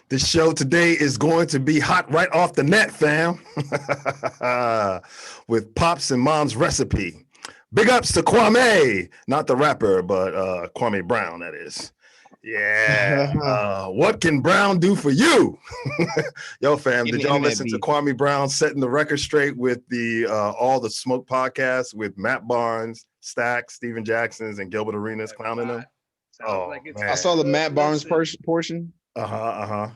This show today is going to be hot right off the net, fam. With Pops and Mom's recipe. Big ups to Kwame, not the rapper, but Kwame Brown, that is. Yeah. What can Brown do for you? Yo, fam, did y'all listen to Kwame Brown setting the record straight with the All the Smoke podcast with Matt Barnes, Stack, Steven Jackson's, and Gilbert Arenas clowning them? Oh, like I saw the Matt Barnes portion. Yeah.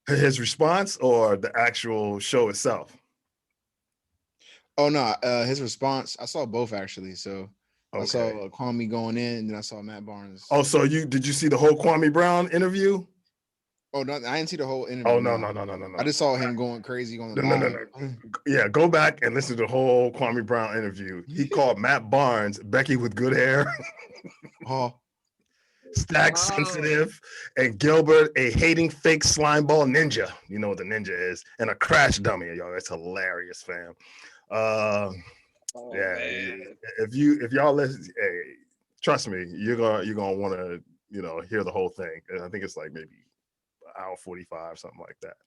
His response or the actual show itself? Oh no, his response. I saw both actually. So okay. I saw Kwame going in, and then I saw Matt Barnes. Oh, so did you see the whole Kwame Brown interview? Oh no, I didn't see the whole interview. Oh no. I just saw him going crazy on the No. Yeah, go back and listen to the whole Kwame Brown interview. He called Matt Barnes Becky with good hair. Stack sensitive, and Gilbert a hating fake slimeball ninja. You know what the ninja is, and a crash dummy. Yo, it's hilarious, fam. If y'all listen, hey, trust me, you're gonna want to hear the whole thing. I think it's like maybe an hour 45, something like that.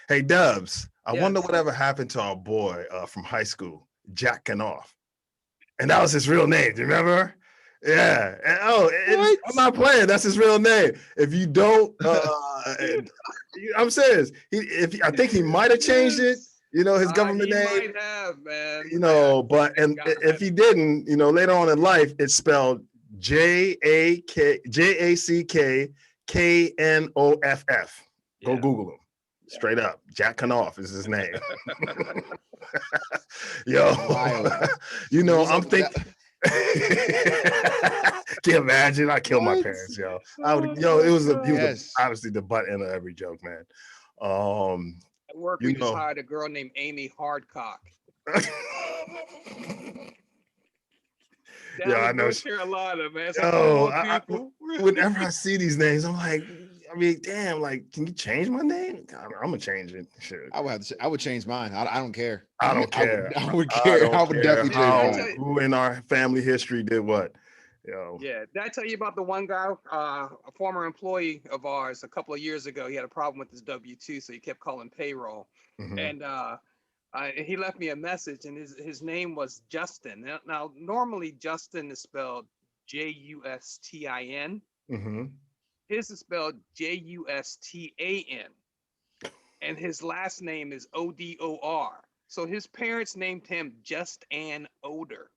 Hey, Dubz, I wonder whatever happened to our boy from high school, Jack Kanoff, and that was his real name. Do you remember? Yeah. And, I'm not playing. That's his real name. If you don't, I'm serious. I think he might have changed it. His government name. Might have, man. If he didn't, later on in life, it's spelled JACKKNOFF. Go Google him. Straight up. Jack Kanoff is his name. Yo, I'm thinking. Can you imagine? I killed my parents, yo. He was obviously the butt end of every joke, man. At work, we just hired a girl named Amy Hardcock. I know. North Carolina, man. Whenever I see these names, I'm like, damn, like, can you change my name? I'm gonna change it. Sure. I would change mine. I don't care. I don't care. I would care. I would definitely change mine. Who in our family history did what? Yeah. Did I tell you about the one guy, a former employee of ours a couple of years ago? He had a problem with his W-2, so he kept calling payroll. Mm-hmm. And he left me a message, and his name was Justin. Now, normally Justin is spelled Justin. Mm-hmm. His is spelled Justan, and his last name is Odor. So his parents named him Justan Oder.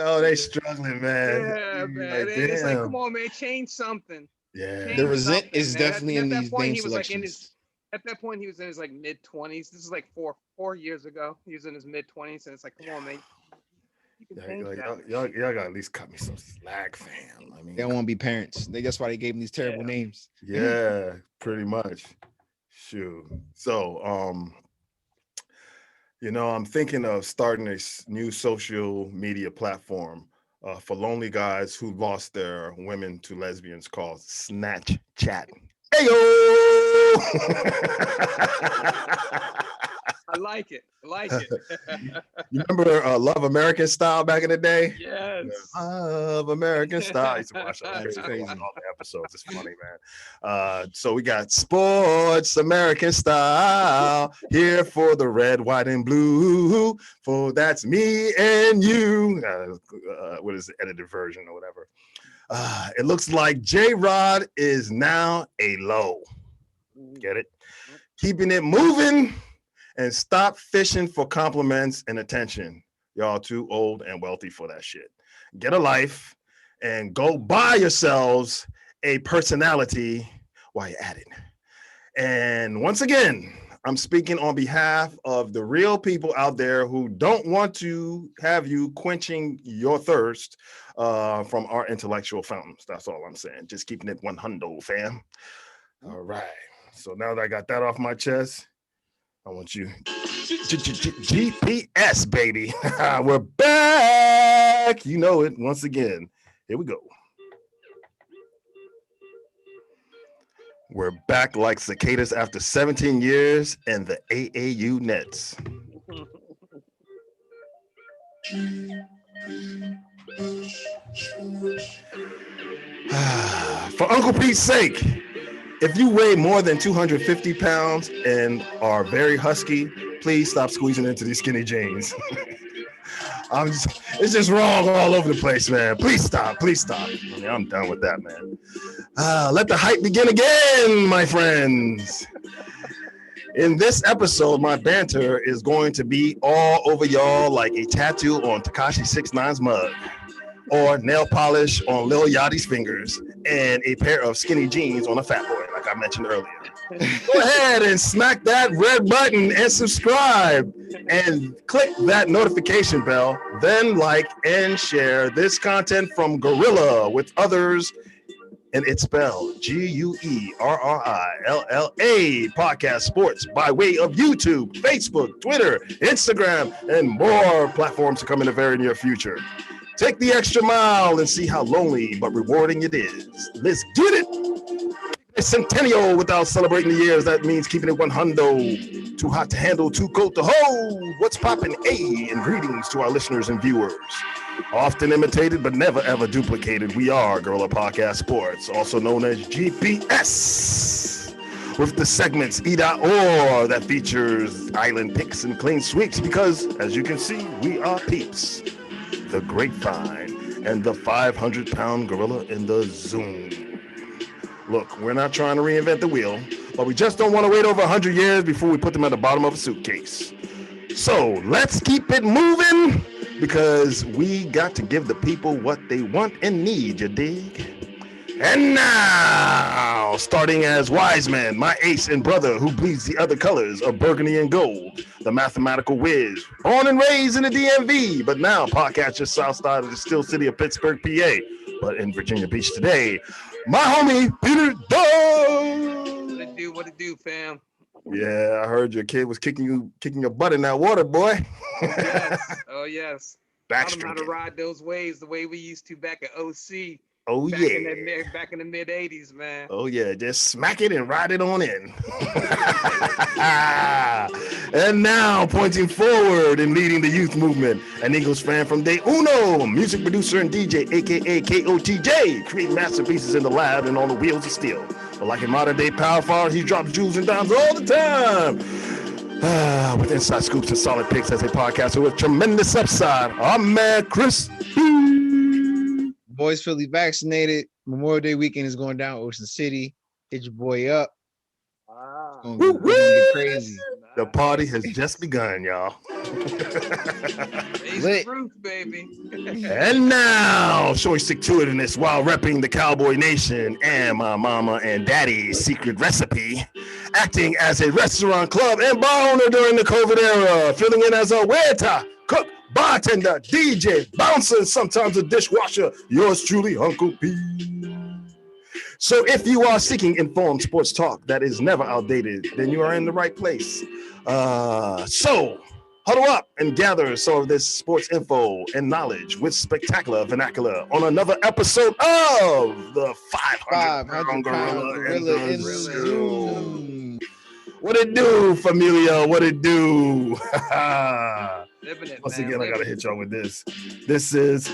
Oh, they struggling, man. Yeah, man. It's like, come on, man, change something. Yeah, the resent is definitely in these name selections. At that point, he was in his like mid-20s. This is like four years ago. He was in his mid-20s, and it's like, come on, man. Y'all gotta at least cut me some slack, fam. I mean, they don't want to be parents. That's why they gave them these terrible names. Yeah, pretty much. Shoot. So, I'm thinking of starting a new social media platform for lonely guys who lost their women to lesbians called Snatch Chat. Heyo! I like it. You remember Love American Style back in the day? Yes. Love American Style. I used to watch that. Crazy. All the episodes. It's funny, man. So we got Sports American Style here for the red, white, and blue. For that's me and you. What is the edited version or whatever? It looks like J-Rod is now a low. Get it? Keeping it moving. And stop fishing for compliments and attention. Y'all too old and wealthy for that shit. Get a life and go buy yourselves a personality while you're at it. And once again, I'm speaking on behalf of the real people out there who don't want to have you quenching your thirst from our intellectual fountains. That's all I'm saying. Just keeping it 100, fam. All right. So now that I got that off my chest, I want you GPS, baby. We're back. You know it. Once again, here we go. We're back like cicadas after 17 years and the AAU Nets. For Uncle Pete's sake, if you weigh more than 250 pounds and are very husky, please stop squeezing into these skinny jeans. It's just wrong all over the place, man. Please stop. Please stop. I mean, I'm done with that, man. Let the hype begin again, my friends. In this episode, my banter is going to be all over y'all like a tattoo on Tekashi 6ix9ine's mug, or nail polish on Lil Yachty's fingers, and a pair of skinny jeans on a fat boy, like I mentioned earlier. Go ahead and smack that red button and subscribe and click that notification bell. Then like and share this content from Gorilla with others. And it's spelled Guerrilla Podcast Sports by way of YouTube, Facebook, Twitter, Instagram, and more platforms to come in the very near future. Take the extra mile and see how lonely but rewarding it is. Let's get it. A centennial without celebrating the years. That means keeping it 100. Too hot to handle, too cold to hold. What's poppin'? And greetings to our listeners and viewers. Often imitated but never ever duplicated, we are Gorilla Podcast Sports, also known as GPS, with the segments E.or that features island picks and clean sweeps because, as you can see, we are peeps. The grapevine and the 500-pound gorilla in the Zoom. Look, we're not trying to reinvent the wheel, but we just don't want to wait over 100 years before we put them at the bottom of a suitcase. So let's keep it moving because we got to give the people what they want and need, you dig? And now, starting as Wiseman, my ace and brother who bleeds the other colors of burgundy and gold, the mathematical whiz, born and raised in the DMV, but now podcatcher south side of the still city of Pittsburgh, PA, but in Virginia Beach today, my homie, Peter Dubz. What it do, fam? Yeah, I heard your kid was kicking your butt in that water, boy. Yes. Oh, yes. Taught him how to ride those waves the way we used to back at OC. Oh, back yeah. Back in the mid 80s, man. Oh, yeah. Just smack it and ride it on in. And now, pointing forward and leading the youth movement, an Eagles fan from Day Uno, music producer and DJ, a.k.a. KOTJ, creating masterpieces in the lab and on the wheels of steel. But like in modern day power forward, he drops jewels and dimes all the time. With inside scoops and solid picks as a podcaster with tremendous upside, I'm man Chris. Boys fully vaccinated. Memorial Day weekend is going down Ocean City. Hit your boy up. Wow. It's gonna get crazy. The party has just begun, y'all. Lit. Roof, baby. And now, showing stick-to-itiveness while repping the Cowboy Nation and my mama and daddy's secret recipe, acting as a restaurant, club, and bar owner during the COVID era, filling in as a waiter, cook, bartender, DJ, bouncer, and sometimes a dishwasher. Yours truly, Uncle P. So if you are seeking informed sports talk that is never outdated, then you are in the right place. So huddle up and gather some of this sports info and knowledge with spectacular vernacular on another episode of the 500-pound Gorilla in the Zoom. What it do, familia? What it do? Once again, I gotta hit y'all with this. This is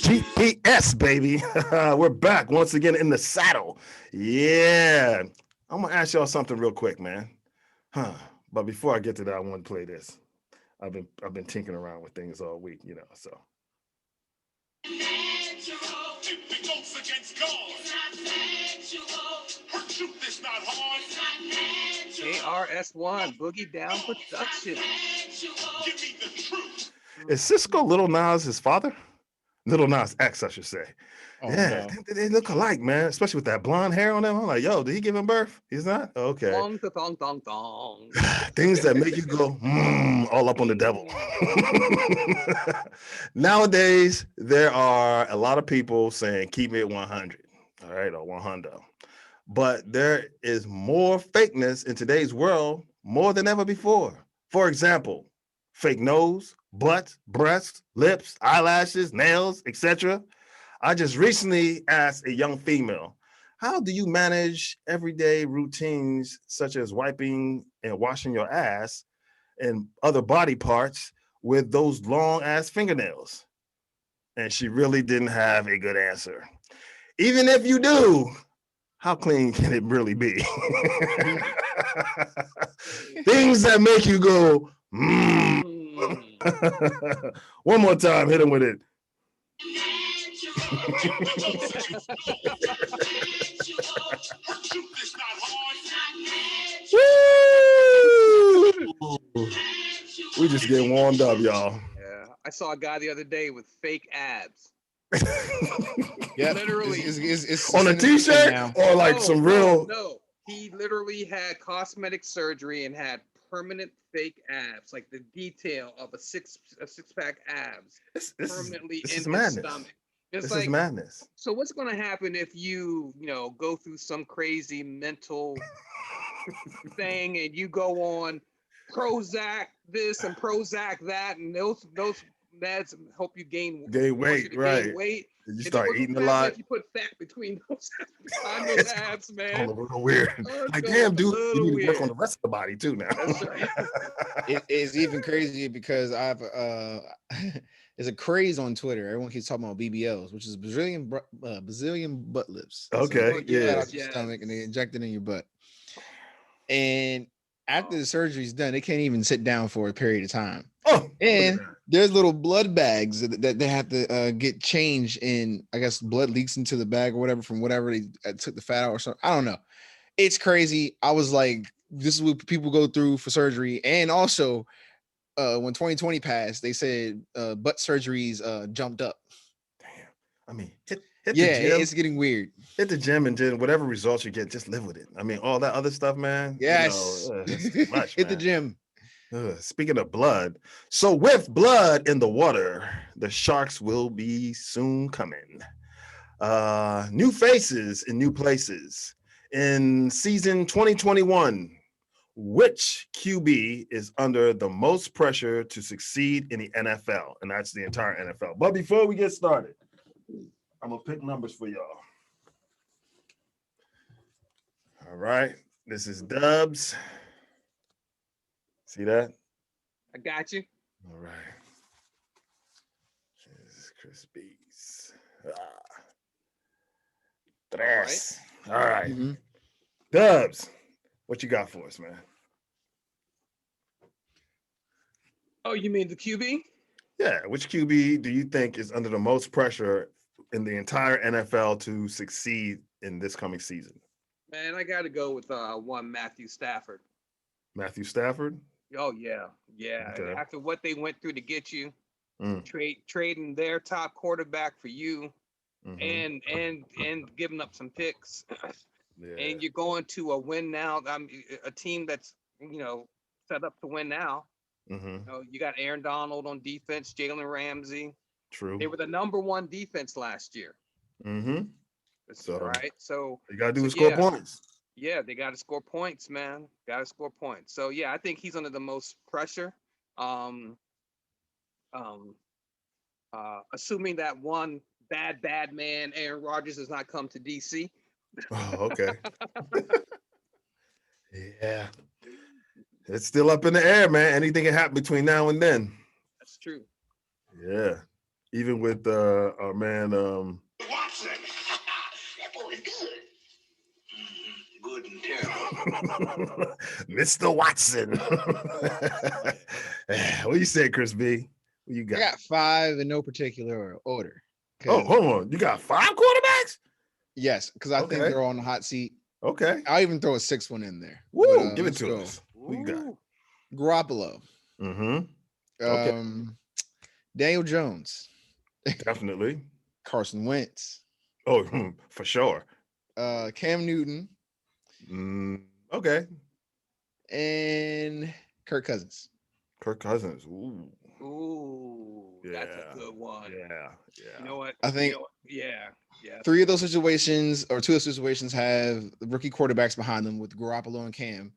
GPS, baby. We're back once again in the saddle. Yeah, I'm gonna ask y'all something real quick, man. But before I get to that, I want to play this. I've been tinkering around with things all week, you know. So. KRS-One Boogie Down Production. Is Cisco Little Nas his father? Little Nas X, I should say. Oh, yeah, no. They look alike, man. Especially with that blonde hair on them. I'm like, yo, did he give him birth? He's not? Okay. Dong, dong, dong, dong. Things that make you go, all up on the devil. Nowadays, there are a lot of people saying, keep it 100. All right, or 100. But there is more fakeness in today's world more than ever before. For example, fake nose, butt, breasts, lips, eyelashes, nails, etc. I just recently asked a young female, how do you manage everyday routines such as wiping and washing your ass and other body parts with those long ass fingernails? And she really didn't have a good answer. even if you do, how clean can it really be? Things that make you go, One more time, hit him with it. We just get warmed up, y'all. Yeah, I saw a guy the other day with fake abs. Yeah, literally it's on a t-shirt or like some real. No, he literally had cosmetic surgery and had permanent fake abs, like the detail of a six pack abs permanently in his stomach. It's this is madness. So what's going to happen if you go through some crazy mental thing and you go on Prozac this and Prozac that, and those meds help you gain weight, right? Gain weight. You start eating a lot. If you put fat between those abs, man. It's a little weird. Like, damn, dude, you need to work on the rest of the body too now. That's right. It's even crazier because I've there's a craze on Twitter. Everyone keeps talking about BBLs, which is Brazilian butt lifts. Okay, so out your stomach and they inject it in your butt. And after the surgery's done, they can't even sit down for a period of time. Oh, and there's little blood bags that they have to get changed in. I guess blood leaks into the bag or whatever from whatever they took the fat out or something. I don't know. It's crazy. I was like, this is what people go through for surgery. And also, when 2020 passed, they said butt surgeries jumped up. Damn. I mean, hit the gym. It's getting weird. Hit the gym and then whatever results you get, just live with it. I mean, all that other stuff, man. Yes. It's too much, hit man. the gym. Speaking of blood, so with blood in the water, the Sharks will be soon coming. New faces in new places. In season 2021, which QB is under the most pressure to succeed in the NFL? And that's the entire NFL. But before we get started, I'm going to pick numbers for y'all. All right. This is Dubz. See that? I got you. All right. This is Chris B's. Tres. All right. Mm-hmm. Dubz, what you got for us, man? Oh, you mean the QB? Yeah. Which QB do you think is under the most pressure in the entire NFL to succeed in this coming season? Man, I got to go with one Matthew Stafford. Matthew Stafford? Oh, yeah. Yeah. Okay. After what they went through to get you, trading their top quarterback for you, and giving up some picks. Yeah. And you're going to a win now. A team that's, set up to win now. You got Aaron Donald on defense, Jalen Ramsey. True. They were the number one defense last year. So, right. So you got to do is score points. Yeah, they got to score points, man. Got to score points. So yeah, I think he's under the most pressure. Assuming that one bad man, Aaron Rodgers, does not come to DC. Oh, okay. Yeah. It's still up in the air, man. Anything can happen between now and then. That's true. Yeah. Even with our man Watson. That boy is good. Good and terrible. Mr. Watson. What do you say, Chris B? What you got? I got 5 in no particular order. Oh, hold on. You got 5 quarterbacks? Yes, because I think they're on the hot seat. Okay. I'll even throw a 6th one in there. Woo, give it to us. Who you got? Garoppolo. Okay. Daniel Jones. Definitely. Carson Wentz. Oh, for sure. Cam Newton. Okay. And Kirk Cousins. Kirk Cousins. Ooh, that's a good one. Yeah. You know what? I think. Yeah. 3 of those situations, or 2 of those situations, have the rookie quarterbacks behind them with Garoppolo and Cam.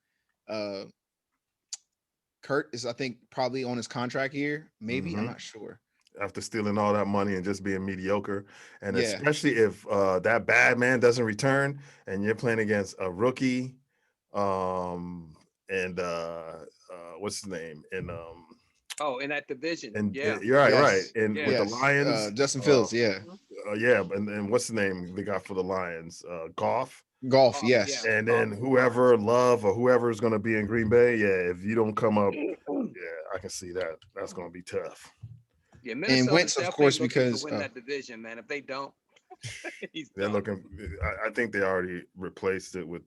Kurt is, I think, probably on his contract year. Maybe I'm not sure. After stealing all that money and just being mediocre, and especially if that bad man doesn't return, and you're playing against a rookie, and what's his name? And in that division. And you're right. And with the Lions, Justin Fields, Yeah, and what's the name they got for the Lions? Goff. Golf, Oh, yes. And then whoever Love or whoever is going to be in Green Bay, yeah, if you don't come up, yeah, I can see that. That's going to be tough. Yeah, And Minnesota's Wentz, of definitely course, looking to because win that division, man. If they don't, he's They're done. looking. I think they already replaced it with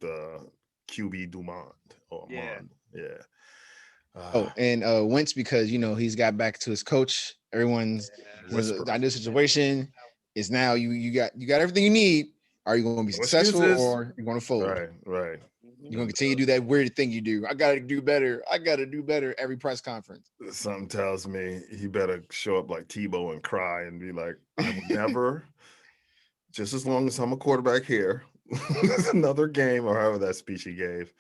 QB Dumont or Yeah. Mond. Yeah. and Wentz, because he's got back to his coach. Everyone's Whisper. the ideal situation is now you got everything you need. Are you going to be No successful excuses. or you're going to fold? Right. You're going to continue to do that weird thing you do. I got to do better. I got to do better every press conference. Something tells me he better show up like Tebow and cry and be like, I will never, just as long as I'm a quarterback here, another game or however that speech he gave.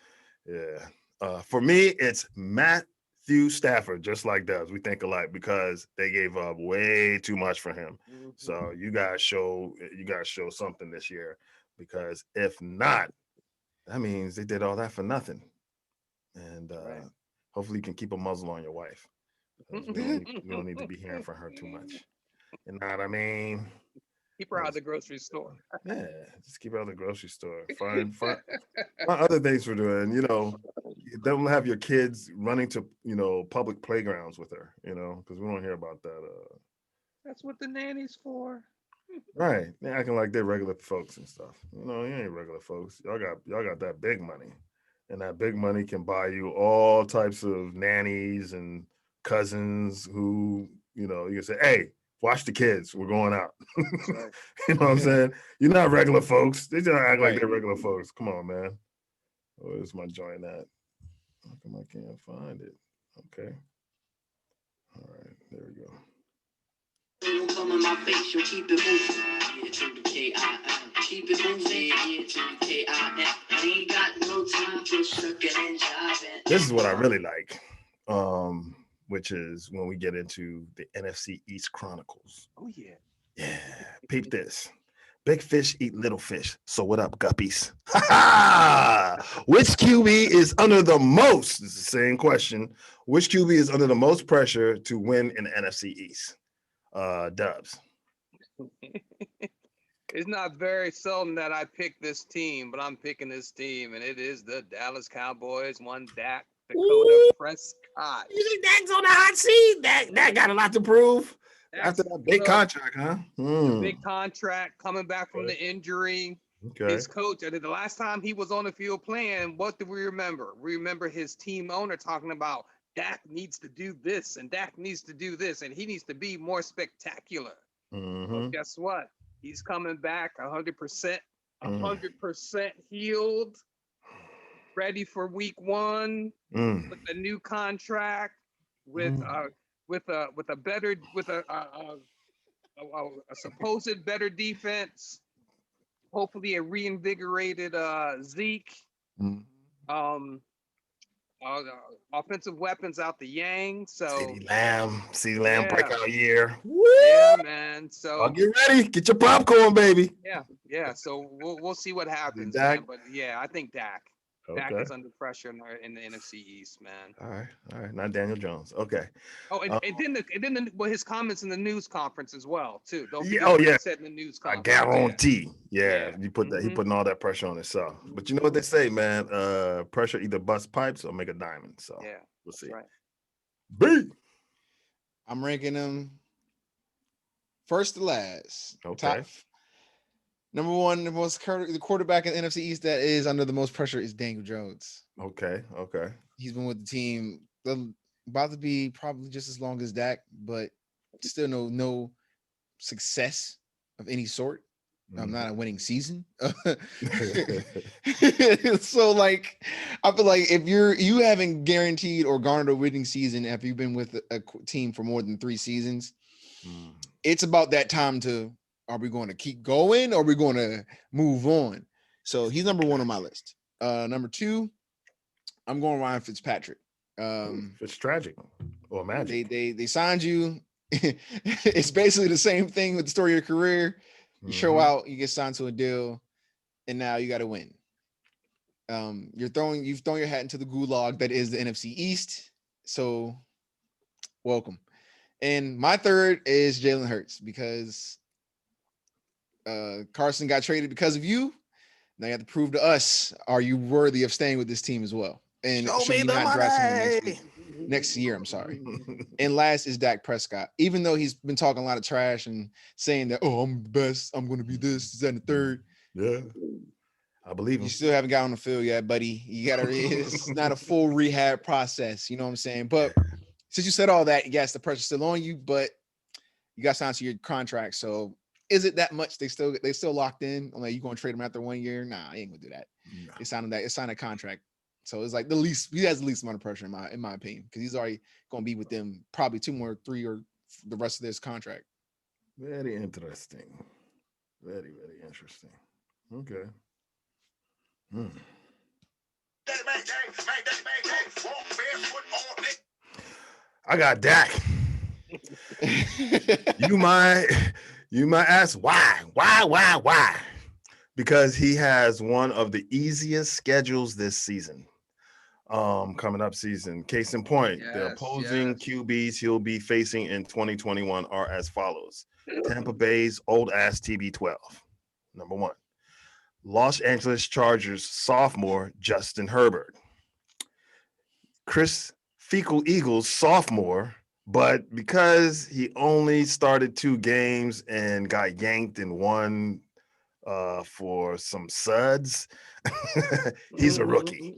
Yeah. For me, it's Matthew Stafford, just like Dubz. We think alike because they gave up way too much for him. So you guys show something this year, because if not, that means they did all that for nothing. And hopefully you can keep a muzzle on your wife. We don't need to be hearing from her too much. You know what I mean? Keep her out of the grocery store. Yeah, just keep her out of the grocery store. Find other things for doing. Don't have your kids running to public playgrounds with her. Because we don't hear about that. That's what the nanny's for. Right? They're acting like they're regular folks and stuff. You ain't regular folks. Y'all got that big money, and that big money can buy you all types of nannies and cousins who you can say, hey, watch the kids, we're going out. Right. You know what I'm saying? You're not regular folks. They just act like Right. they're regular folks. Come on, man. Where's my joint at? How come I can't find it? Okay. All right, there we go. Don't come in my face, you'll keep it moving. Yeah, to the K-I-M. Keep it moving, yeah, to the K-I-M. I ain't got no time for sucking and jiving. This is what I really like, which is when we get into the NFC East Chronicles. Oh yeah. Yeah, peep this. Big fish eat little fish. So what up, guppies? Which QB is under the most? It's the same question. Which QB is under the most pressure to win in the NFC East? Dubz. It's not very seldom that I pick this team, but I'm picking this team, and it is the Dallas Cowboys. One Dak, Dakota Prescott. You think Dak's on the hot seat? Dak got a lot to prove after that big contract, huh? Big contract, coming back from the injury. Okay. His coach, the last time he was on the field playing, what do we remember? We remember his team owner talking about Dak needs to do this and Dak needs to do this, and he needs to be more spectacular. Well, guess what? He's coming back 100%, 100% healed, ready for week one with a new contract, with a supposed better defense, hopefully a reinvigorated Zeke, offensive weapons out the yang. So CeeDee Lamb breakout year. Yeah, man. So get ready, get your popcorn, baby. Yeah. So we'll see what happens, Dak? man. But yeah, I think Dak. Okay. Dak is under pressure in the NFC East, man. All right. Not Daniel Jones. Okay. Oh, and then his comments in the news conference as well, too. Don't forget what he said in the news I conference. guarantee. Yeah. Yeah. You put that. He putting all that pressure on himself. But you know what they say, man? Pressure either bust pipes or make a diamond. So Yeah, we'll see. right. B. I'm ranking them first to last. Okay. Number one, the quarterback in the NFC East that is under the most pressure is Daniel Jones. Okay. He's been with the team about to be probably just as long as Dak, but still no success of any sort. Not a winning season. So like, I feel like if you haven't guaranteed or garnered a winning season after you've been with a team for more than 3 seasons, it's about that time to, are we going to keep going or are we going to move on? So he's number 1 on my list. Number 2, I'm going Ryan Fitzpatrick. It's tragic or magic. They signed you. It's basically the same thing with the story of your career. You show out, you get signed to a deal, and now you got to win. You've thrown your hat into the gulag that is the NFC East. So welcome. And my third is Jalen Hurts, because Carson got traded because of you. Now you have to prove to us, are you worthy of staying with this team as well? And Show should me we the not draft someone money. next year? I'm sorry. And last is Dak Prescott. Even though he's been talking a lot of trash and saying that, oh, I'm the best, I'm going to be this, that, and the third. Yeah, I believe him. You still haven't got on the field yet, buddy. You got to, it's not a full rehab process. You know what I'm saying? But since you said all that, yes, the pressure's still on you, but you got signed to your contract. So is it that much? They still locked in. I'm like, you going to trade them after 1 year? Nah, I ain't gonna do that. No. They signed a contract. So it's like the least, he has the least amount of pressure in my opinion, because he's already going to be with them probably 2 more, 3, or the rest of this contract. Very interesting. Very, very interesting. Okay. I got Dak. You might ask why? Because he has one of the easiest schedules this season. Coming up season. Case in point, the opposing QBs he'll be facing in 2021 are as follows: Tampa Bay's old ass TB12, number 1. Los Angeles Chargers sophomore Justin Herbert. Chris Fecal Eagles sophomore, but because he only started 2 games and got yanked in one for some suds, he's a rookie.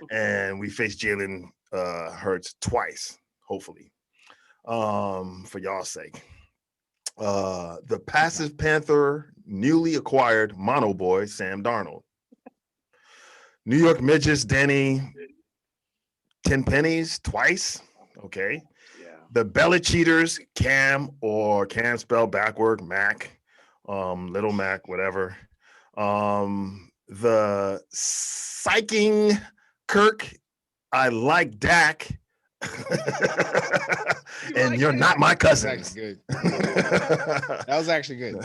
And we face Jalen Hurts twice, hopefully, for y'all's sake. The passive Panther newly acquired mono boy Sam Darnold. New York Midgets Danny Tenpennies twice. Okay. Yeah. The Belly Cheaters Cam, or Cam spelled backward, Mac, Little Mac, whatever. The Psyching Kirk, I like Dak. And you're not my cousin. Good. That was actually good.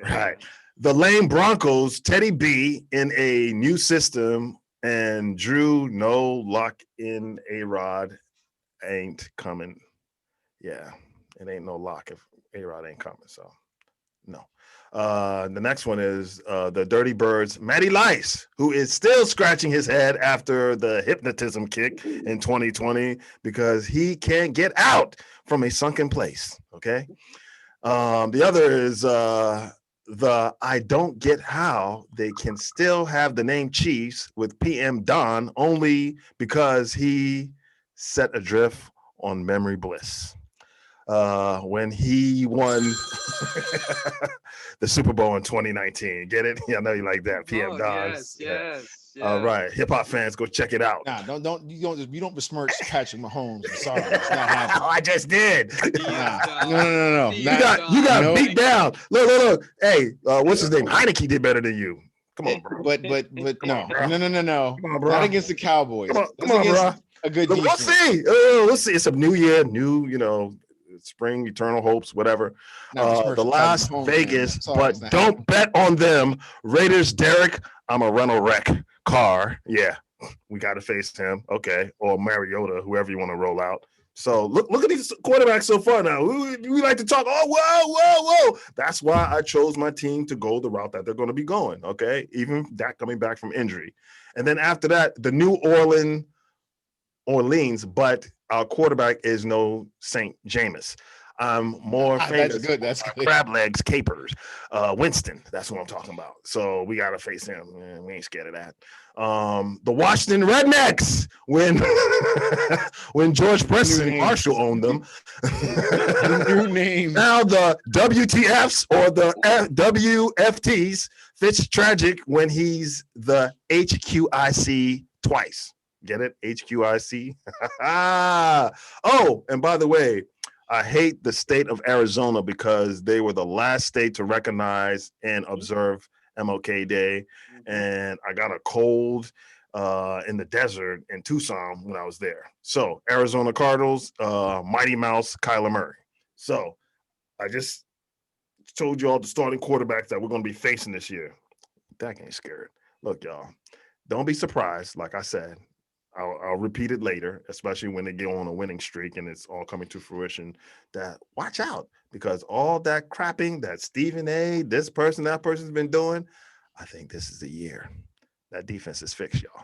Right. The lame Broncos, Teddy B in a new system, and Drew no luck in A-Rod ain't coming. Yeah, it ain't no luck if A-Rod ain't coming. So no. The next one is the Dirty Birds, Matty Lice, who is still scratching his head after the hypnotism kick in 2020 because he can't get out from a sunken place. Okay. The other is the I don't get how they can still have the name Chiefs with PM Don only because he set adrift on memory bliss. When he won the Super Bowl in 2019. Get it? Yeah, I know you like that. PM Don. Yes. All right. Hip hop fans, go check it out. Nah, you don't besmirch Patrick Mahomes. I'm sorry. It's not happening. I just did. No. You got beat down. Look. Hey, what's his name? Heineke did better than you. Come on, bro. But no. Come on, bro. Not against the Cowboys. Come on, bro. A good We'll see. We'll see. It's a new year, spring, eternal hopes, whatever. The Las Vegas, but don't bet on them. Raiders, Derek, I'm a rental wreck car. Yeah, we got to face him. Okay. Or Mariota, whoever you want to roll out. So look at these quarterbacks so far now. We like to talk, whoa. That's why I chose my team to go the route that they're going to be going, okay? Even that coming back from injury. And then after that, the New Orleans, but our quarterback is no St. Jameis. I'm more famous. That's good. Crab legs, capers. Winston, that's what I'm talking about. So we got to face him. Man, we ain't scared of that. The Washington Rednecks, when George Preston Marshall owned them. New name. Now the WTFs or the WFTs, Fitztragic when he's the HQIC twice. Get it? HQIC. Oh, and by the way, I hate the state of Arizona because they were the last state to recognize and observe MLK Day. And I got a cold in the desert in Tucson when I was there. So Arizona Cardinals, Mighty Mouse, Kyler Murray. So I just told you all the starting quarterbacks that we're going to be facing this year. Dak ain't scared. Look, y'all, don't be surprised. Like I said, I'll repeat it later, especially when they get on a winning streak and it's all coming to fruition, that watch out, because all that crapping that Stephen A, this person, that person's been doing, I think this is the year that defense is fixed, y'all.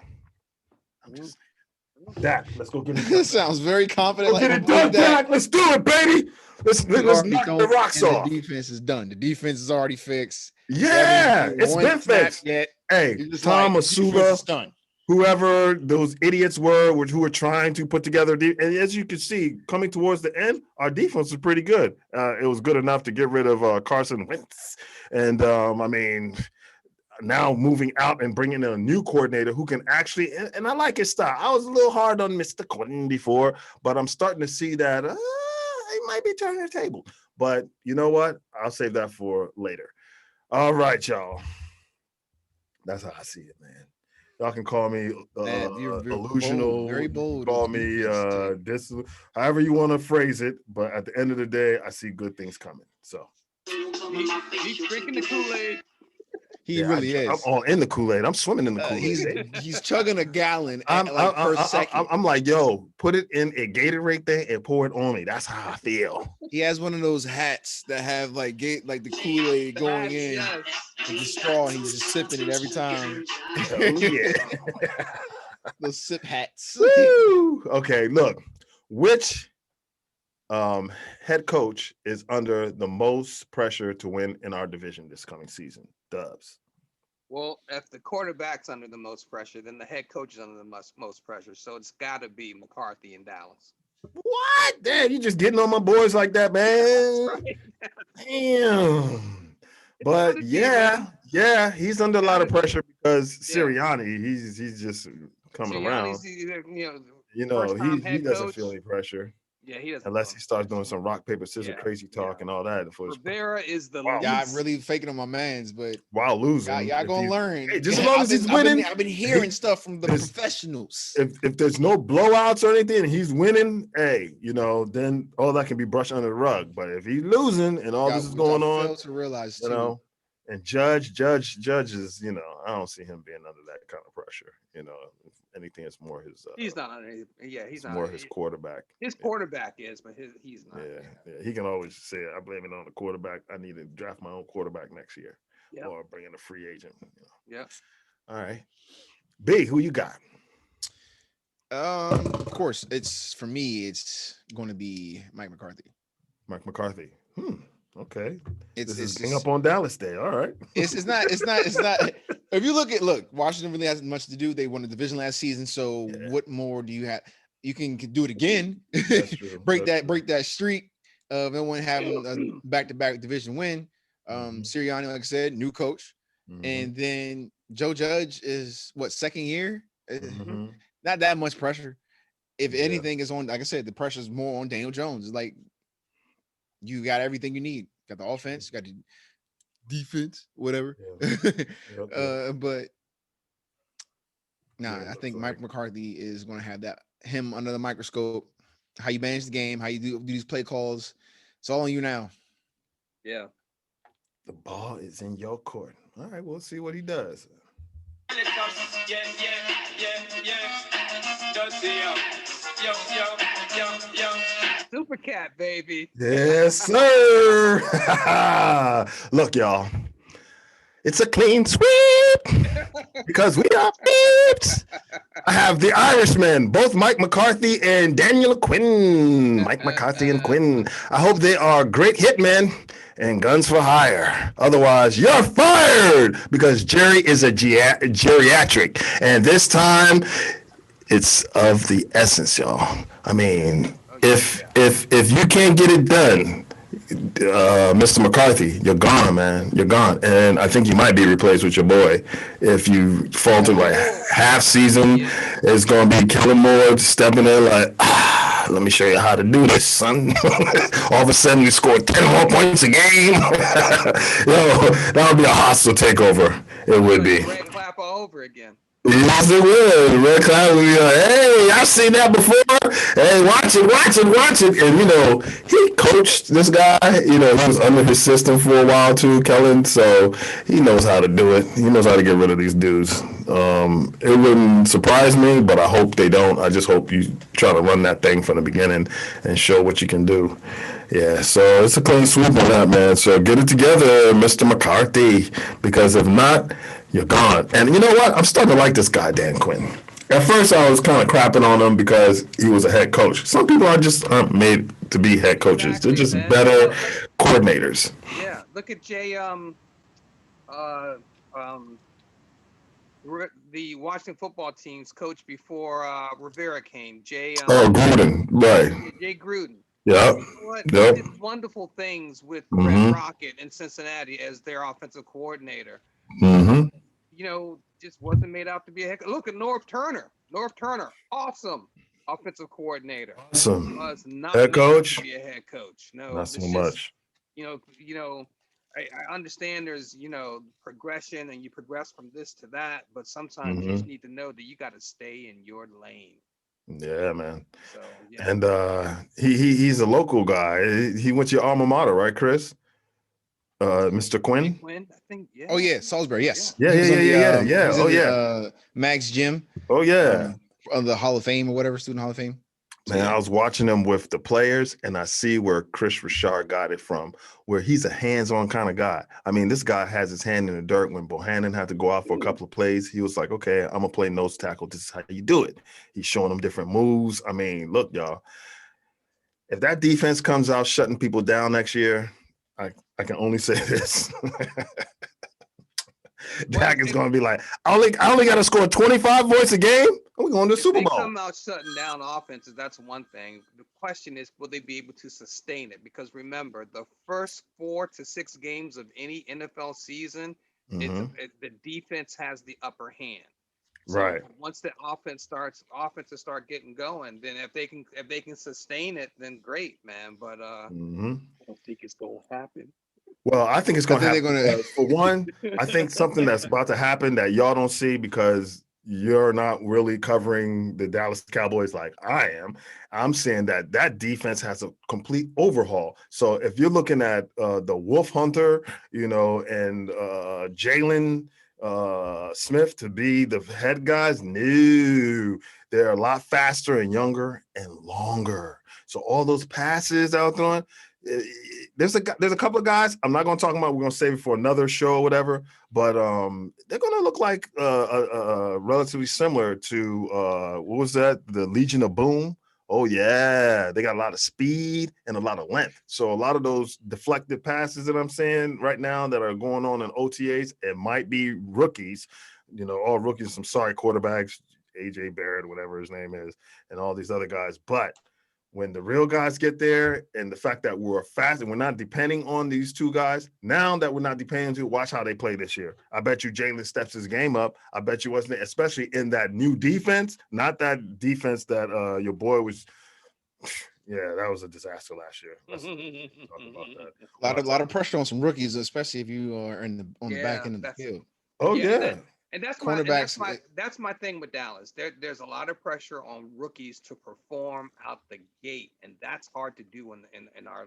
I'm just saying. Dak, let's go get it done. This sounds very confident. Let's get it done, Dak. Let's do it, baby. Let's knock the rocks off. The defense is done. The defense is already fixed. Yeah, it's been fixed. Yet. Hey, Tom Masuda, done. Whoever those idiots were who were trying to put together, and as you can see, coming towards the end, our defense was pretty good. It was good enough to get rid of Carson Wentz, and I mean, now moving out and bringing in a new coordinator who can actually, and I like his style. I was a little hard on Mr. Quinn before, but I'm starting to see that he might be turning the table. But you know what? I'll save that for later. All right, y'all. That's how I see it, man. Y'all can call me illusional, bold, very bold. Call me this, however you want to phrase it. But at the end of the day, I see good things coming. So he's drinking the Kool-Aid. He really is. I'm all in the Kool-Aid. I'm swimming in the Kool-Aid. He's chugging a gallon per second. I'm like, yo, put it in a Gatorade thing and pour it on me. That's how I feel. He has one of those hats that have like the Kool-Aid going in with the straw, and he's just sipping it every time. Oh, yeah. Those sip hats. Woo! Okay, look, which head coach is under the most pressure to win in our division this coming season? Dubz. Well, if the quarterback's under the most pressure, then the head coach is under the most pressure. So it's got to be McCarthy in Dallas. What? Damn, you just getting on my boys like that, man. Right. Damn. But yeah, he's under a lot of pressure because Sirianni, he's just coming around. He doesn't feel any pressure. Yeah, he doesn't. Unless he starts doing some rock, paper, scissors, crazy talk and all that. Rivera is the least. Yeah, I'm really faking on my mans, but while losing. Y'all gonna learn. Hey, just as long as he's winning. I've been hearing stuff from the professionals. If there's no blowouts or anything and he's winning, then all that can be brushed under the rug. But if he's losing and all this is going on, to realize and Judge is, I don't see him being under that kind of pressure. If anything, it's more his. He's not under. He's not more his quarterback. His quarterback is, but he's not. Yeah. He can always say, "I blame it on the quarterback. I need to draft my own quarterback next year, or bring in a free agent." Yeah. All right, B, who you got? Of course, it's going to be Mike McCarthy. Mike McCarthy. Okay. It's hang up on Dallas Day. All right. It's not. If you look, Washington really hasn't much to do. They won the division last season. So what more do you have? You can do it again. That's true. break that streak of everyone having a back-to-back division win. Sirianni, like I said, new coach. And then Joe Judge is second year? Not that much pressure. If anything is on, like I said, the pressure is more on Daniel Jones. It's like, you got everything you need. Got the offense, got the defense, whatever. But I think Mike McCarthy is going to have him under the microscope. How you manage the game, how you do these play calls. It's all on you now. Yeah. The ball is in your court. All right, we'll see what he does. Super Cat, baby. Yes, sir. Look, y'all. It's a clean sweep because we are beeps. I have the Irishmen, both Mike McCarthy and Daniel Quinn. Mike McCarthy and Quinn. I hope they are great hitmen and guns for hire. Otherwise, you're fired because Jerry is a geriatric. And this time, it's of the essence, y'all. I mean, if you can't get it done, Mr. McCarthy, you're gone, man. You're gone. And I think you might be replaced with your boy. If you fall to like half season, it's going to be Kellen Moore stepping in like, let me show you how to do this, son. All of a sudden, you score 10 more points a game. That would be a hostile takeover. It would be. Red clap all over again. Yes, it will. Red Cloud will be like, hey, I've seen that before. Hey, watch it. And, he coached this guy. He was under his system for a while, too, Kellen. So he knows how to do it. He knows how to get rid of these dudes. It wouldn't surprise me, but I hope they don't. I just hope you try to run that thing from the beginning and show what you can do. Yeah, so it's a clean sweep on that, man. So get it together, Mr. McCarthy, because if not, you're gone. And you know what? I'm starting to like this guy, Dan Quinn. At first, I was kind of crapping on him because he was a head coach. Some people are just aren't made to be head coaches. They're just better coordinators. Yeah, look at the Washington football team's coach before Rivera came, Gruden, right? Jay Gruden. Yeah. You know what? Yep. He did wonderful things with Mhm. Red Rocket in Cincinnati as their offensive coordinator. Mm-hmm. You know, just wasn't made out to be a head. Look at Norv Turner. Norv Turner, awesome offensive coordinator. Awesome. Was not Head made out coach? to be a head coach. No, Not it's so just, much. you know, I understand there's, progression and you progress from this to that, but sometimes you just need to know that you got to stay in your lane. Yeah, man. So, yeah. And he's a local guy. He went to your alma mater, right, Chris? Mr. Quinn? Quinn, I think, yeah. Oh yeah, Salisbury. Yes. Yeah, He was yeah, on the, yeah. he was Oh, in yeah. the, Max Gym. Oh, yeah. On the Hall of Fame or whatever, Student Hall of Fame. So, Man, yeah. I was watching him with the players, and I see where Chris Richard got it from, where he's a hands-on kind of guy. I mean, this guy has his hand in the dirt. When Bohannon had to go out for a couple of plays, he was like, okay, I'm going to play nose tackle. This is how you do it. He's showing them different moves. I mean, look, y'all, if that defense comes out shutting people down next year, I can only say this. Dak is going to be like, I only got to score 25 points a game. We're going to the Super Bowl. If they come out shutting down offenses, that's one thing. The question is, will they be able to sustain it? Because remember, the first 4 to 6 games of any NFL season, the defense has the upper hand. So right. Once the offenses start getting going, then if they can sustain it, then great, man. But I don't think it's going to happen. Well, I think it's going to happen. For one, I think something that's about to happen that y'all don't see because you're not really covering the Dallas Cowboys like I am. I'm saying that defense has a complete overhaul. So if you're looking at the Wolf Hunter, and Jalen Smith to be the head guys, no, they're a lot faster and younger and longer. So all those passes out there, there's a couple of guys I'm not going to talk about. We're going to save it for another show or whatever, but they're going to look like relatively similar to what was that? The Legion of Boom. Oh yeah, they got a lot of speed and a lot of length. So a lot of those deflected passes that I'm saying right now that are going on in OTAs, it might be rookies, all rookies, some sorry quarterbacks, AJ Barrett, whatever his name is, and all these other guys. But when the real guys get there, and the fact that we're fast and we're not depending on these two guys, now that we're not depending to, watch how they play this year. I bet you Jalen steps his game up. I bet you wasn't, especially in that new defense, not that defense that your boy was. Yeah, that was a disaster last year. Let's talk about that. A lot of pressure on some rookies, especially if you are on the back end of the field. Oh yeah. And that's my thing with Dallas. There's a lot of pressure on rookies to perform out the gate, and that's hard to do in our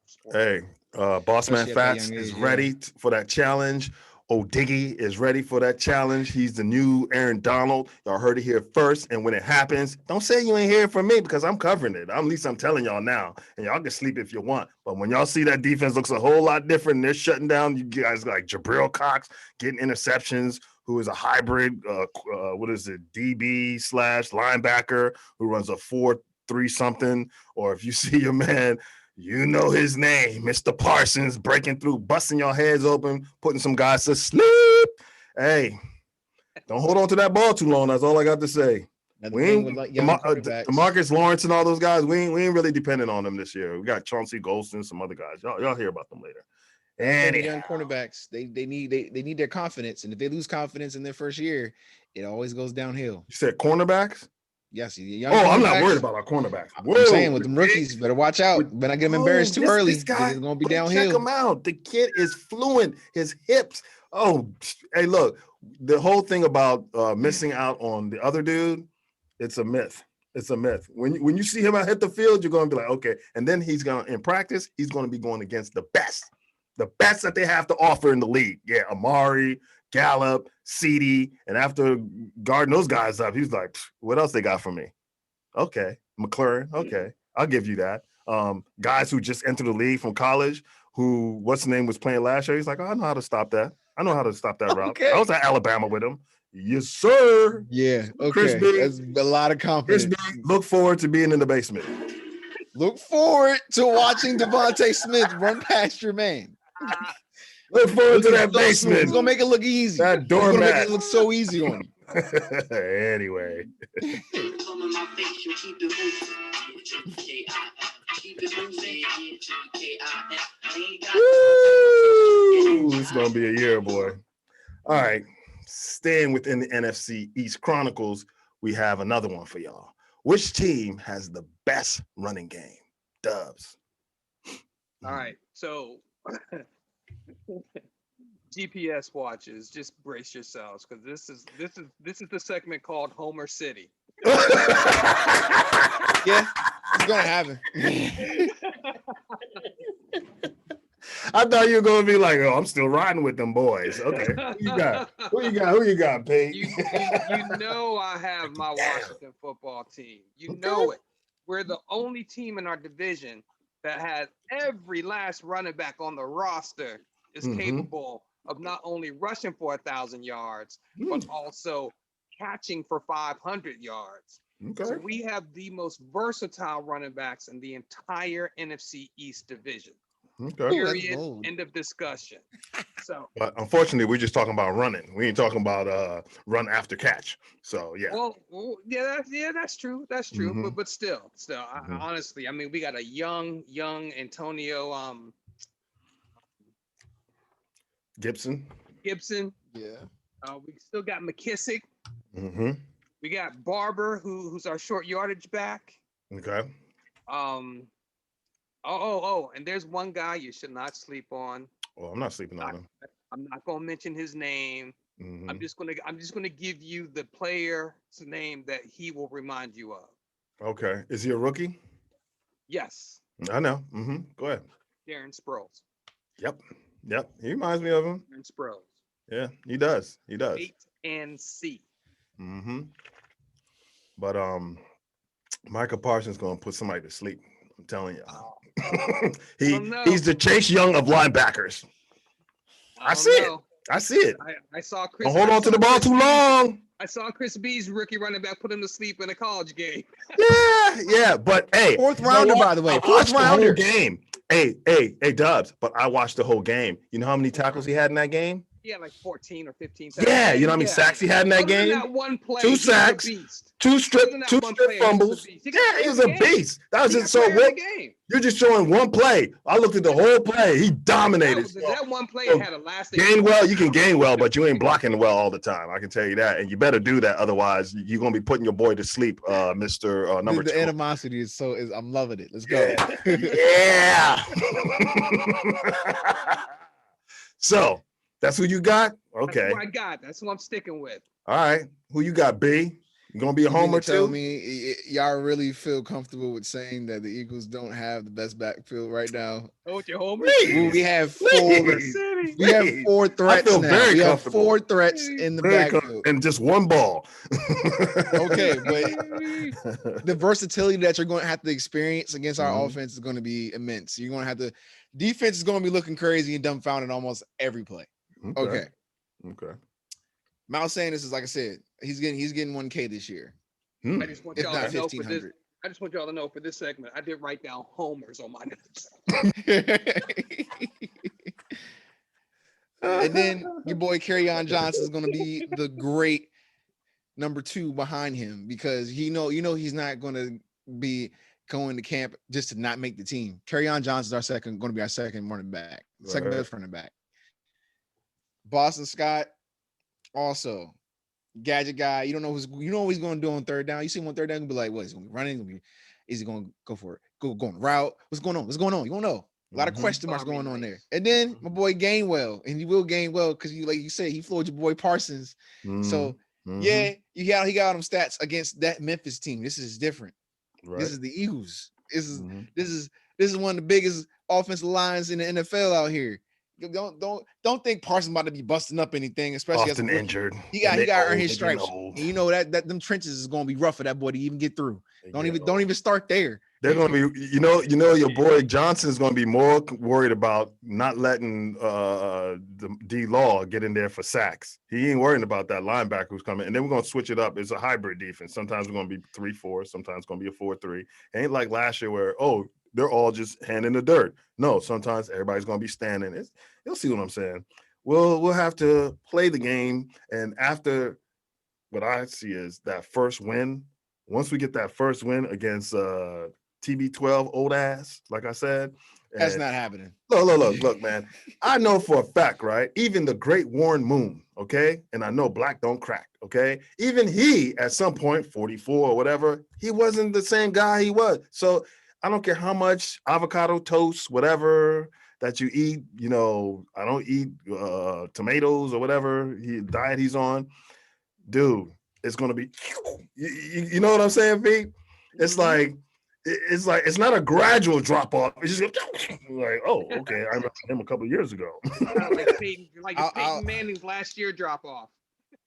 sport. Hey, Bossman Fats is ready for that challenge. O'Diggy is ready for that challenge. He's the new Aaron Donald. Y'all heard it here first. And when it happens, don't say you ain't hearing from me because I'm covering it. At least I'm telling y'all now. And y'all can sleep if you want. But when y'all see that defense looks a whole lot different, and they're shutting down you guys like Jabril Cox getting interceptions, who is a hybrid, DB / linebacker who runs a 4-3 something. Or if you see your man, you know his name, Mr. Parsons, breaking through, busting your heads open, putting some guys to sleep. Hey, don't hold on to that ball too long. That's all I got to say. We ain't DeMarcus Lawrence and all those guys. We ain't really dependent on them this year. We got Chauncey Golston, some other guys. Y'all hear about them later. And young cornerbacks, they need their confidence, and if they lose confidence in their first year, it always goes downhill. You said cornerbacks? Yes. I'm not worried about our cornerbacks. I'm saying with them rookies, better watch out. Better not get them embarrassed too early. It's going to be downhill. Check him out. The kid is fluent. His hips. Oh, hey, look. The whole thing about missing out on the other dude, it's a myth. It's a myth. When you see him out hit the field, you're going to be like, okay. And then in practice, he's going to be going against the best that they have to offer in the league. Yeah, Amari, Gallup, CD, and after guarding those guys up, he's like, what else they got for me? Okay, McLaurin. Okay, I'll give you that. Guys who just entered the league from college, who what's the name was playing last year. He's like, oh, I know how to stop that. I know how to stop that route. Okay. I was at Alabama with him. Yes, sir. Yeah. Chris Okay. B. That's a lot of Chris confidence. B, look forward to being in the basement. Look forward to watching Devontae Smith run past your man. Look forward to that So smooth. basement. He's gonna make it look easy. That He's gonna make doormat. it look so easy on you. Anyway. Come in my face, you keep it moving. K-I-L. Keep it moving. K-I-L. I ain't got Woo! It's gonna be a year, boy. All right. Staying within the NFC East Chronicles, we have another one for y'all. Which team has the best running game? Dubz. All right, so GPS watches, just brace yourselves because this is the segment called Homer City. Yeah, it's gonna happen. I thought you were gonna be like, oh, I'm still riding with them boys. Okay. Who you got? Who you got, Pete? You know I have my Washington football team. You know it. We're the only team in our division that has every last running back on the roster is capable of not only rushing for 1,000 yards, but also catching for 500 yards. Okay. So we have the most versatile running backs in the entire NFC East division. Okay. Period. bold. End of discussion. So, But unfortunately, we're just talking about running. We ain't talking about run after catch. So yeah. well, that's true. That's true. Mhm. But still, Mhm. honestly, I mean, we got a young Antonio Gibson. Gibson. Yeah. We still got McKissick. Mm-hmm. We got Barber, who's our short yardage back. Okay. And there's one guy you should not sleep on. Well, I'm not sleeping on him. I'm not gonna mention his name. Mhm. I'm just gonna give you the player's name that he will remind you of. Okay. Is he a rookie? Yes, I know. Mm-hmm. Go ahead. Darren Sproles. Yep. He reminds me of him. Darren Sproles. Yeah, he does. Wait and see. Mm-hmm. But Micah Parsons gonna put somebody to sleep. I'm telling you. He's the Chase Young of linebackers. I see it. I see it. I saw Chris. Don't hold on to the ball too long. I saw Chris B's rookie running back put him to sleep in a college game. Yeah. But hey, Fourth rounder, by the way. Fourth rounder. Game. Hey, Dubz. But I watched the whole game. You know how many tackles he had in that game? He had like 14 or 15. Yeah, you know how many sacks he had in that game? That one play, 2 sacks, 2 strip fumbles. He was a beast. That was just so what? You're just showing one play. I looked at the whole play. He dominated. That one play had a lasting. You can gain well, but you ain't blocking well all the time. I can tell you that, and you better do that. Otherwise, you're gonna be putting your boy to sleep, Mister Number 2. The animosity is I'm loving it. Let's go. Yeah. So that's who you got. Okay. That's who I got. That's who I'm sticking with. All right. Who you got, B? You gonna be a homer tell too? Me, y'all really feel comfortable with saying that the Eagles don't have the best backfield right now? Oh, your homer? We have 4. We have 4 threats now. We have 4 threats in the backfield and just one ball. Okay, but the versatility that you're going to have to experience against our offense is going to be immense. You're going to have to. Defense is going to be looking crazy and dumbfounded almost every play. Okay. Miles Sanders is, like I said, he's getting 1K this year. I just want y'all to know for this. I just want y'all to know for this segment, I did write down homers on my notes. And then your boy Kerryon Johnson is going to be the great number 2 behind him because he's not going to be going to camp just to not make the team. Kerryon Johnson is going to be our second running back, second best running back. Boston Scott, also gadget guy. You know what he's going to do on third down. You see him on third down, you'll be like, what? He's going to be running? Is he going to go for it? Go on route? What's going on? You won't know. A lot of question marks going on there. And then my boy Gainwell, and he will gain well because like you said, he floored your boy Parsons. So yeah, he got him stats against that Memphis team. This is different. Right. This is the Eagles. This is one of the biggest offensive lines in the NFL out here. Don't think Parsons about to be busting up anything, especially Often as a rookie. injured. He got to earn his They stripes. getting old. And you know that them trenches is gonna be rough for that boy to even get through. They Don't getting even start there. They're going to be, your boy Johnson is going to be more worried about not letting the D-Law get in there for sacks. He ain't worrying about that linebacker who's coming. And then we're going to switch it up. It's a hybrid defense. Sometimes we're going to be 3-4. Sometimes it's going to be a 4-3. It ain't like last year where, they're all just hand in the dirt. No, sometimes everybody's going to be standing. You'll see what I'm saying. We'll have to play the game. And after what I see is that first win, once we get that first win against TB12 old ass, like I said. That's not happening. Look, man. I know for a fact, right? Even the great Warren Moon, okay? And I know black don't crack, okay? Even he, at some point, 44 or whatever, he wasn't the same guy he was. So I don't care how much avocado toast, whatever that you eat, I don't eat tomatoes or whatever diet he's on. Dude, it's going to be, you know what I'm saying, V? It's like it's not a gradual drop off. It's just like, okay, I remember him a couple of years ago. like Peyton Manning's last year drop off.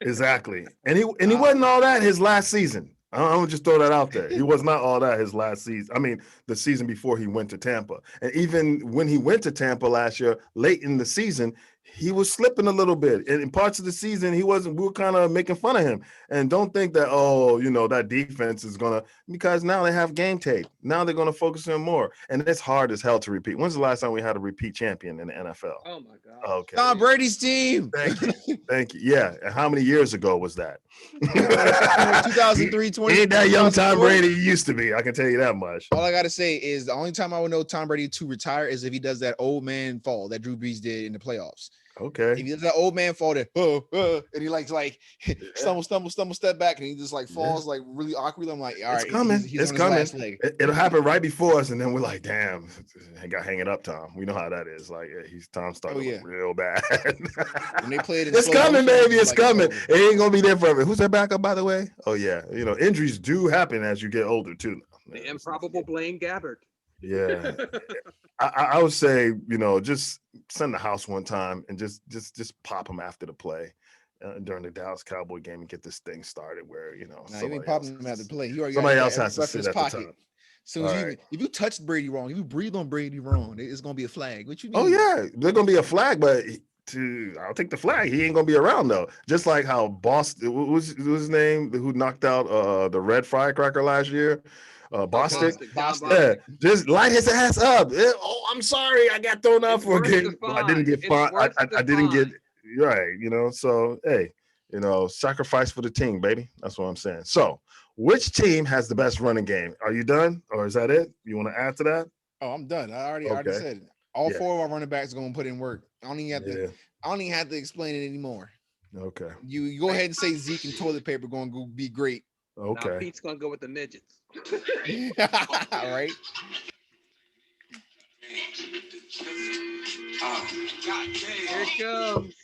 Exactly, and he wasn't all that his last season. I'm gonna just throw that out there. He was not all that his last season. I mean, the season before he went to Tampa, and even when he went to Tampa last year, late in the season, he was slipping a little bit. And in parts of the season, he wasn't. We were kind of making fun of him. And don't think that that defense is gonna, because now they have game tape. Now they're gonna focus on more, and it's hard as hell to repeat. When's the last time we had a repeat champion in the NFL? Oh my God. Okay. Tom Brady's team. Thank you. Yeah. And how many years ago was that? 2003, 20. Ain't that young Tom Brady used to be? I can tell you that much. All I gotta say is the only time I would know Tom Brady to retire is if he does that old man fall that Drew Brees did in the playoffs. Okay. If he does that old man fall that and he like stumble, step back, and he just like falls like really awkwardly. I'm like, all right, it's coming. He's on his last leg. It'll happen right before us, and then we're like, damn, I got hang it up, Tom. We know how that is. Like, Tom started real bad. When they played, it's coming, baby. It's coming. It ain't gonna be there forever. Who's their backup, by the way? Oh yeah, injuries do happen as you get older too. The improbable Blaine Gabbert. Yeah, I would say, just send the house one time and just pop him after the play during the Dallas Cowboy game and get this thing started. Where he ain't popping him after the play. Somebody else has to sit at the top. So if you touch Brady wrong, if you breathe on Brady wrong, it's gonna be a flag. What you mean? Oh yeah, there's gonna be a flag, but I'll take the flag. He ain't gonna be around though. Just like how Boston, what was his name, who knocked out the red firecracker last year. Boston. Yeah, just light his ass up. I'm sorry, I got thrown out for a game. I didn't get fined. I didn't get right. So hey, sacrifice for the team, baby. That's what I'm saying. So, which team has the best running game? Are you done, or is that it? You want to add to that? Oh, I'm done. I already said it. All four of our running backs are gonna put in work. I don't even have to explain it anymore. Okay. You go ahead and say Zeke and toilet paper going to be great. Okay. Now Pete's gonna go with the midgets. All right. Here it comes.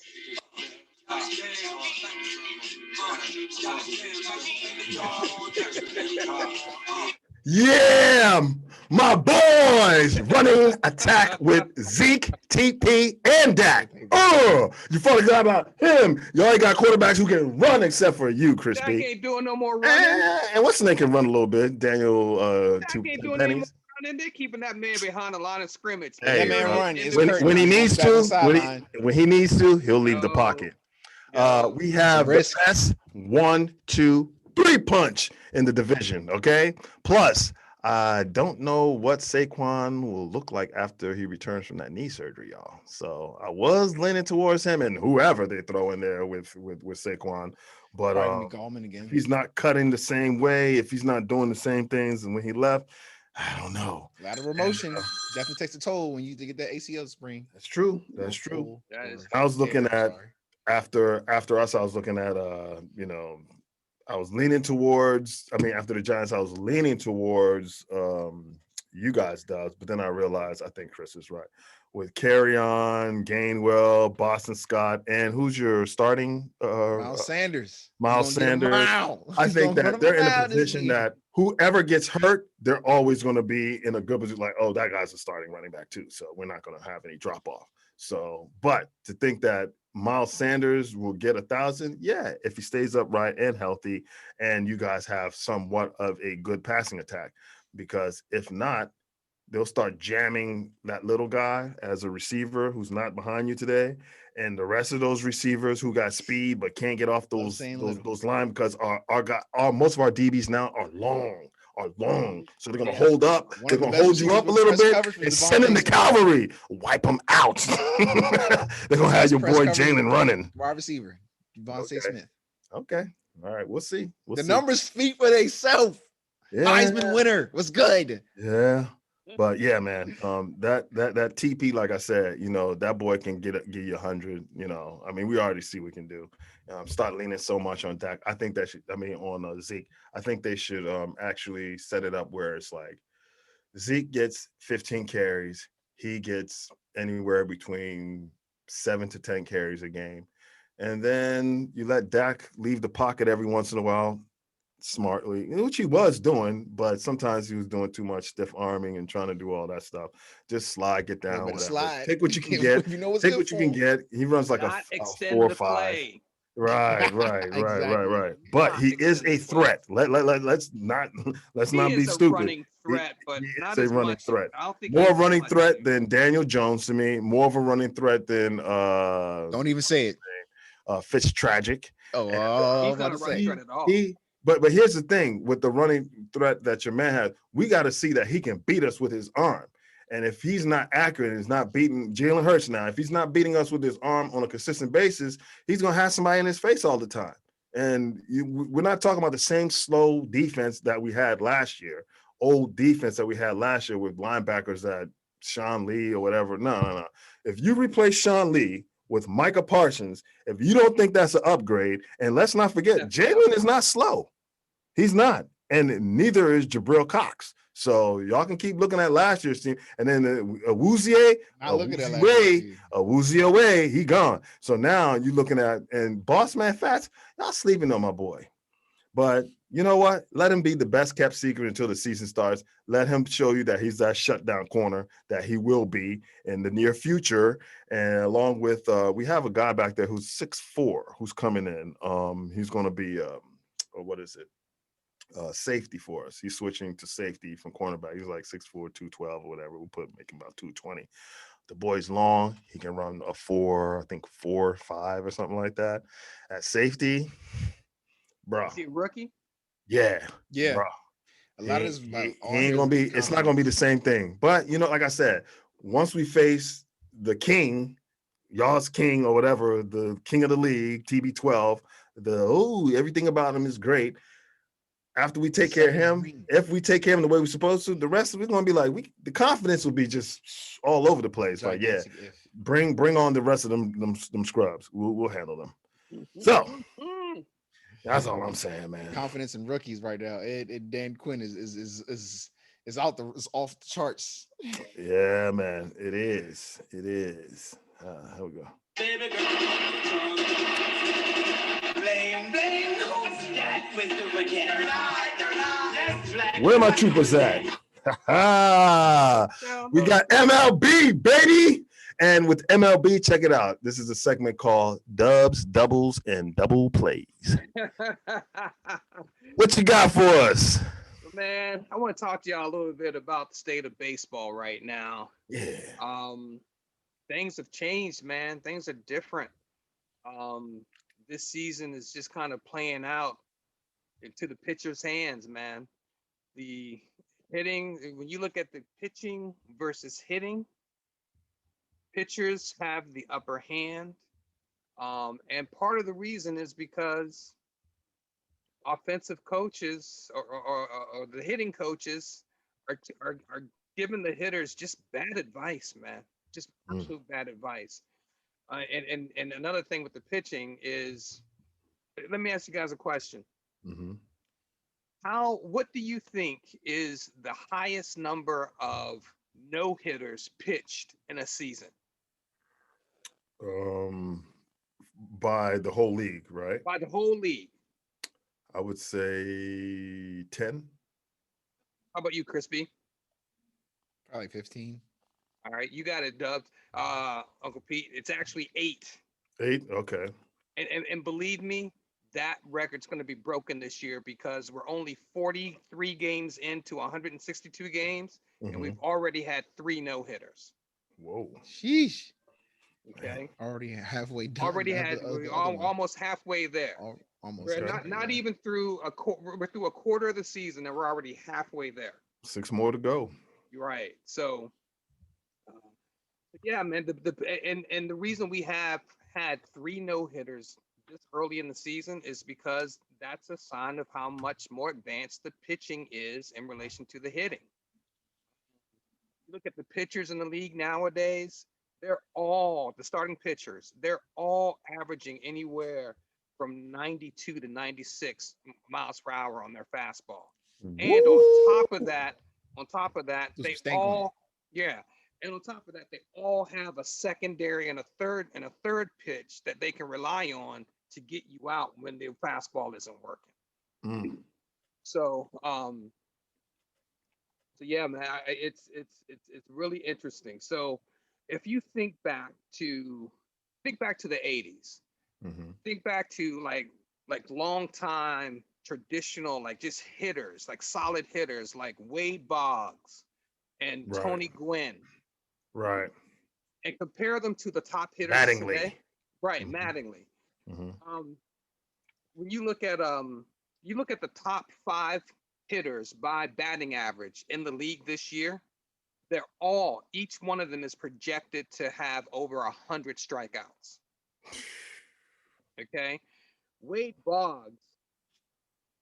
Yeah, my boys running attack with Zeke, TP, and Dak. You finally got about him. You already got quarterbacks who can run except for you, Chris Dak B. ain't doing no more running. And what's the name can run a little bit? Daniel Dak ain't doing any more running. They're keeping that man behind the line of scrimmage. Hey, that man run when he needs to, when he needs to, he'll leave the pocket. We have the best 1, 2, 3 punch in the division. Okay. Plus, I don't know what Saquon will look like after he returns from that knee surgery, y'all. So I was leaning towards him and whoever they throw in there with Saquon. But if he's not cutting the same way, if he's not doing the same things and when he left, I don't know. Lateral emotion definitely takes a toll when you get that ACL sprain. That's true. That's true. That is I was looking at after us, I was looking at I was leaning towards, after the Giants, I was leaning towards you guys, Dubz, but then I realized I think Chris is right. With Carrion, Gainwell, Boston Scott, and who's your starting? Miles Sanders. Miles Sanders. I think that they're in a position that whoever gets hurt, they're always going to be in a good position. Like, that guy's a starting running back too, so we're not going to have any drop off. So, but to think that Miles Sanders will get 1,000, yeah, if he stays upright and healthy, and you guys have somewhat of a good passing attack. Because if not, they'll start jamming that little guy as a receiver who's not behind you today, and the rest of those receivers who got speed but can't get off those line because most of our DBs now are long. So they're gonna hold up. They're gonna hold you up a little bit and send them to cavalry. Wipe them out. They're gonna have your boy Jalen running. Wide receiver, Devontae Smith. Okay. All right. We'll see. The numbers speak for themselves. Yeah. Heisman winner. What's good? Yeah. But yeah, man, that TP, like I said, you know, that boy can give you 100. You know, I mean, we already see what we can do. Start leaning so much on Dak. I think on Zeke. I think they should actually set it up where it's like Zeke gets 15 carries, he gets anywhere between 7 to 10 carries a game, and then you let Dak leave the pocket every once in a while. Smartly, which he was doing, but sometimes he was doing too much stiff arming and trying to do all that stuff. Just slide, get down, slide. Take what you can get. You know take what you can get. He runs like a 4 or 5. Right. But he is a threat. Let's not be stupid. Running threat, but not a running threat. More running threat than Daniel Jones to me. More of a running threat than don't even say it. Fitztragic. He's not a running threat at all. But here's the thing with the running threat that your man has, we got to see that he can beat us with his arm. And if he's not accurate and he's not beating Jalen Hurts now, if he's not beating us with his arm on a consistent basis, he's going to have somebody in his face all the time. And we're not talking about the same slow defense that we had last year, old defense that we had last year with linebackers that Sean Lee or whatever. No. If you replace Sean Lee with Micah Parsons, if you don't think that's an upgrade, and let's not forget, Jalen is not slow. He's not. And neither is Jabril Cox. So y'all can keep looking at last year's team. And then Awuzie away, he gone. So now you're looking at, and Boss Man Fats, y'all sleeping on my boy. But you know what? Let him be the best kept secret until the season starts. Let him show you that he's that shutdown corner that he will be in the near future. And along with, we have a guy back there who's 6'4", who's coming in. He's going to be, safety for us. He's switching to safety from cornerback. He's like 6'4", 212 or whatever. We'll make him about 220. The boy's long. He can run a 4.5 or something like that. At safety, bro. Is he a rookie? Yeah. Bro. A lot of this, he ain't gonna be. It's not gonna be the same thing. But you know, like I said, once we face the king, y'all's king or whatever, the king of the league, TB12, everything about him is great. After we take care of him, if we take care of him the way we're supposed to, the rest of it's gonna be like the confidence will be just all over the place. Like, yeah, bring on the rest of them scrubs. We'll handle them. So that's all I'm saying, man. Confidence in rookies right now. Dan Quinn is off the charts. Yeah, man. It is. Here we go. Baby girl, blame, who's that with the again? Where my troopers at? We got MLB, baby. And with MLB, check it out. This is a segment called Dubs, Doubles, and Double Plays. What you got for us? Man, I want to talk to y'all a little bit about the state of baseball right now. Yeah. Things have changed, man. Things are different. This season is just kind of playing out into the pitcher's hands, man. The hitting, when you look at the pitching versus hitting, pitchers have the upper hand. And part of the reason is because offensive coaches or the hitting coaches are giving the hitters just bad advice, man. Just absolute bad advice. And another thing with the pitching is, let me ask you guys a question. Mm-hmm. What do you think is the highest number of no-hitters pitched in a season? By the whole league, right? By the whole league. I would say 10. How about you, Crispy? Probably 15. All right, you got it, Dubs. Uncle Pete, it's actually 8. 8. Okay. And believe me, that record's going to be broken this year because we're only 43 games into 162 games, and Hmm. we've already had 3 no-hitters. Whoa. Sheesh. Okay, Already halfway done. already had The other one. almost halfway there. Almost. We're Okay. not even through we're through a quarter of the season, and we're already halfway there. 6 more to go. You're right. So, uh, yeah, man. And the reason we have had 3 no-hitters this early in the season is because that's a sign of how much more advanced the pitching is in relation to the hitting. Look at the pitchers in the league nowadays. They're all the starting pitchers. They're all averaging anywhere from 92 to 96 miles per hour on their fastball. And on top of that, Do some they stank on it. all, yeah. And on top of that, they all have a secondary and a third pitch that they can rely on to get you out when their fastball isn't working. Mm. So, so yeah, man, it's really interesting. So if you think back to the 80s, Hmm. think back to like long time traditional like just hitters, like solid hitters like Wade Boggs and Right. Tony Gwynn, Right. and compare them to the top hitters Mattingly. today. Right, Hmm. Mattingly. Hmm. Um, when you look at the top 5 hitters by batting average in the league this year, each one of them is projected to have over 100 strikeouts. Okay, Wade Boggs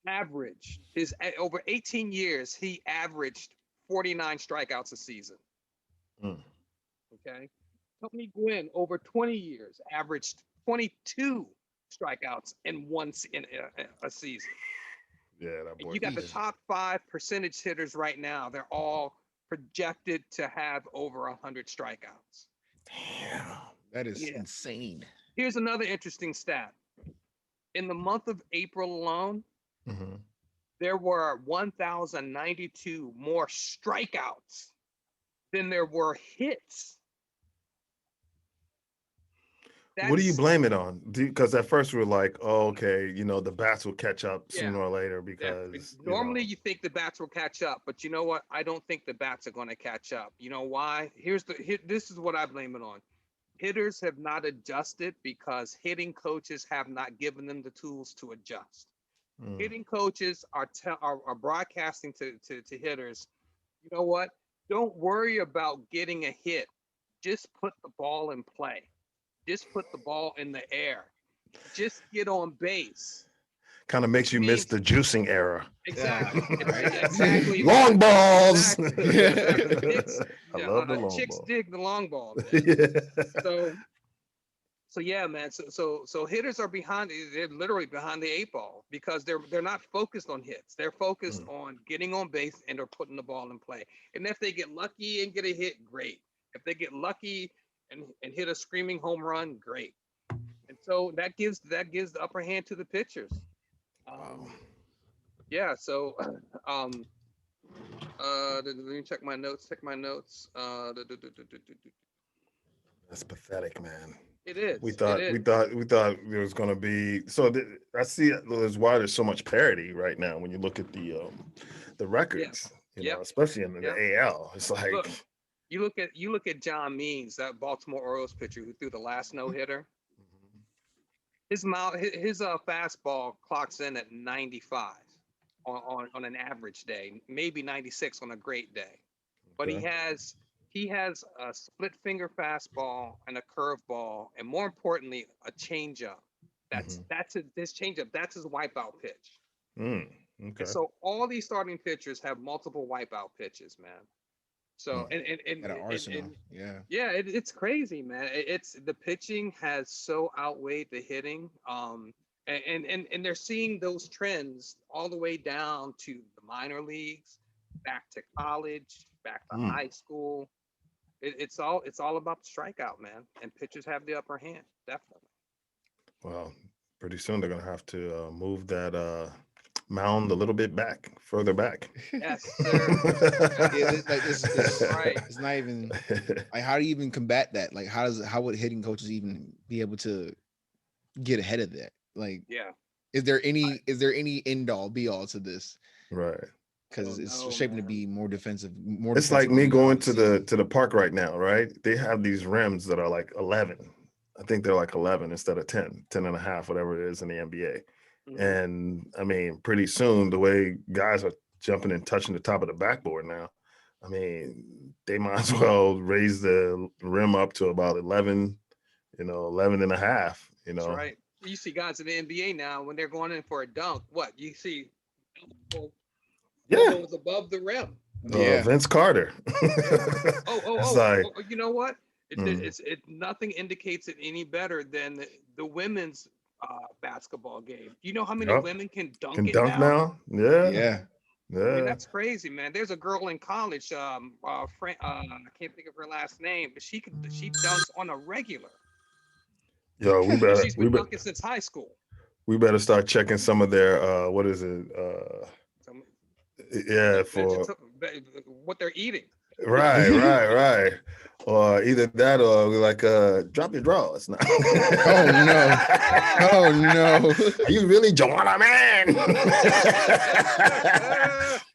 averaged his over 18 years. He averaged 49 strikeouts a season. Mm. Okay, Tony Gwynn over 20 years averaged 22 strikeouts in a season. Yeah, that boy. You got the Sheesh. top 5 percentage hitters right now. They're all projected to have over 100 strikeouts. Damn. That is Yeah. insane. Here's another interesting stat. In the month of April alone, Hmm. there were 1,092 more strikeouts than there were hits. What do you That's blame it on? Because at first we were like, oh, okay, the bats will catch up yeah. sooner or later Yeah. because, Normally you think the bats will catch up, but you know what? I don't think the bats are going to catch up. You know why? This is what I blame it on. Hitters have not adjusted because hitting coaches have not given them the tools to adjust. Mm. Hitting coaches are broadcasting to hitters, you know what? Don't worry about getting a hit. Just put the ball in play. Just put the ball in the air. Just get on base. Kind of makes Which you miss means the juicing era. exactly, right. exactly Long that. balls. Exactly. I love the long Chicks ball. dig the long ball, man. Yeah. So yeah, man. So hitters are behind. They're literally behind the 8 ball because they're not focused on hits. They're focused Mm. on getting on base and or putting the ball in play. And if they get lucky and get a hit, great. If they get lucky and hit a screaming home run, great. And so that gives the upper hand to the pitchers. Wow. Yeah. So let me check my notes. That's pathetic, man. It is. We It thought is. there was going to be I see there's why there's so much parity right now when you look at the records, Yep. especially in the Yep. AL. It's like Look, you look at John Means, that Baltimore Orioles pitcher who threw the last no hitter. His fastball clocks in at 95 on an average day, maybe 96 on a great day. But Okay. he has a split finger fastball and a curveball, and more importantly, a changeup. That's his changeup. That's his wipeout pitch. Mm, And okay. so all these starting pitchers have multiple wipeout pitches, man. So Mm. At an arsenal. Yeah. yeah, it's crazy, man. It's the pitching has so outweighed the hitting. And they're seeing those trends all the way down to the minor leagues, back to college, back to Mm. high school. It's all about the strikeout, man. And pitchers have the upper hand, definitely. Well, pretty soon they're gonna have to move that mound a little bit back, further back. Yes, sir. Yeah, this Right. it's not even like, how do you even combat that? Like, how would hitting coaches even be able to get ahead of that? Like, Yeah. is there any end all be all to this? Right. Because Don't it's know, shaping to man. be more defensive. More It's like defensive me than going all to season. the park right now, right? They have these rims that are like 11. I think they're like 11 instead of 10, 10 and a half, whatever it is in the NBA. Mhm. And I mean, pretty soon the way guys are jumping and touching the top of the backboard now, I mean, they might as well raise the rim up to about 11, 11 and a half, That's right. You see guys in the NBA now when they're going in for a dunk. What you see? Yeah. Elbows above the rim. Yeah. Vince Carter. Oh, It's like, you know what? Mm. Nothing indicates it any better than the women's basketball game. You know how many Yup. women can dunk Can it dunk now? now? Yeah. Yeah. I mean, Yeah. that's crazy, man. There's a girl in college, I can't think of her last name, but she dunks on a regular. Yo, She's been dunking since high school. we better start checking some of their what is it? Some Yeah, for what they're eating. right. Or either that or we like drop your drawers now. Oh no. Oh no. Are you really Joanna, man?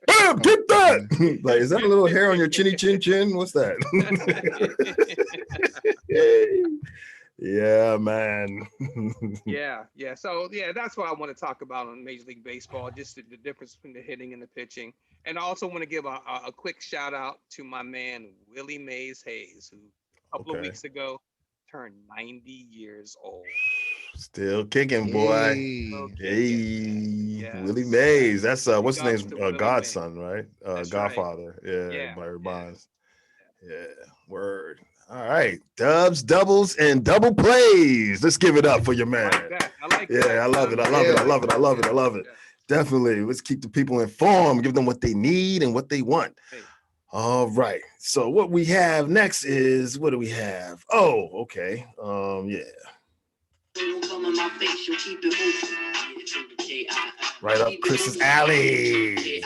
Bam, get that. Like, is that a little hair on your chinny chin chin? What's that? Yeah, man. Yeah. So yeah, that's what I want to talk about on Major League Baseball, just the difference between the hitting and the pitching. And I also want to give a quick shout out to my man Willie Mays Hayes, who a couple of Okay. weeks ago turned 90 years old. Still kicking, boy. Still Hey. kicking, Hey, man. Willie Yes. Mays. That's Big what's his ups name's to Willie Mays. godson, right? That's right. Godfather. Yeah, Yeah, Barry yeah. Bonds. Yeah, word. All right, dubs, doubles, and double plays. Let's give it up for your I man. like that. I like Yeah, that. I love it. I love it. I love it. I love it. I love it. Yeah. Definitely. Let's keep the people informed, give them what they need and what they want. Hey. All right. So what we have next is, what do we have? Oh, okay. Yeah. Don't come in my face, you'll keep it moving. Yeah, to the K-I-I. Right up Chris's alley.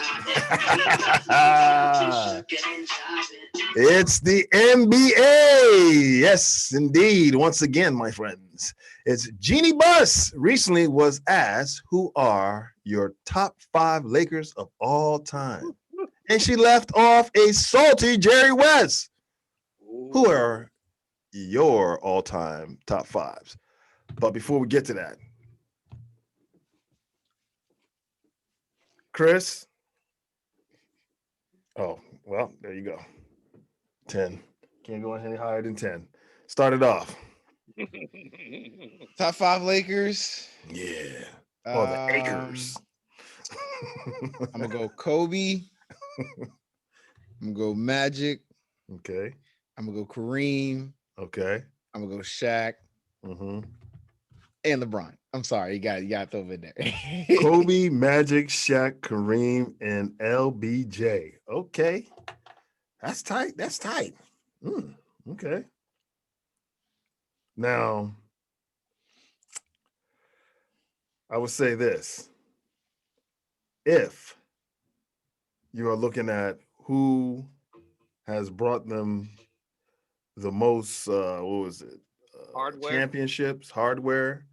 It's the NBA. Yes, indeed. Once again, my friends, it's Jeannie Buss recently was asked, who are your top 5 Lakers of all time? And she left off a salty Jerry West. Who are your all-time top 5s? But before we get to that, Chris. Oh, well, there you go. 10. Can't go any higher than 10. Start it off. Top 5 Lakers. Yeah. Oh, the acres. I'm gonna go Kobe. I'm gonna go Magic. Okay. I'm gonna go Kareem. Okay. I'm gonna go Shaq Mm-hmm. and LeBron. I'm sorry, you got to throw it in there. Kobe, Magic, Shaq, Kareem, and LBJ. Okay. That's tight. That's tight. Okay. Now, I would say this. If you are looking at who has brought them the most, what was it? Hardware. Championships, hardware,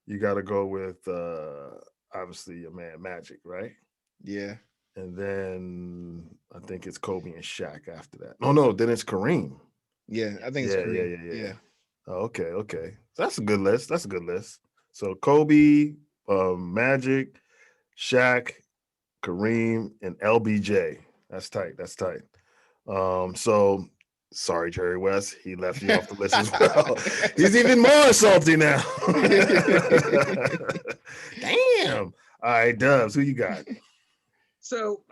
you got to go with, obviously, your man Magic, right? Yeah. And then I think it's Kobe and Shaq after that. No, then it's Kareem. Yeah, I think it's Kareem. Yeah. Oh, okay. So that's a good list. So Kobe, Magic, Shaq, Kareem, and LBJ. That's tight. So sorry, Jerry West. He left you off the list as well. He's even more salty now. Damn. All right, Dubs, who you got? So,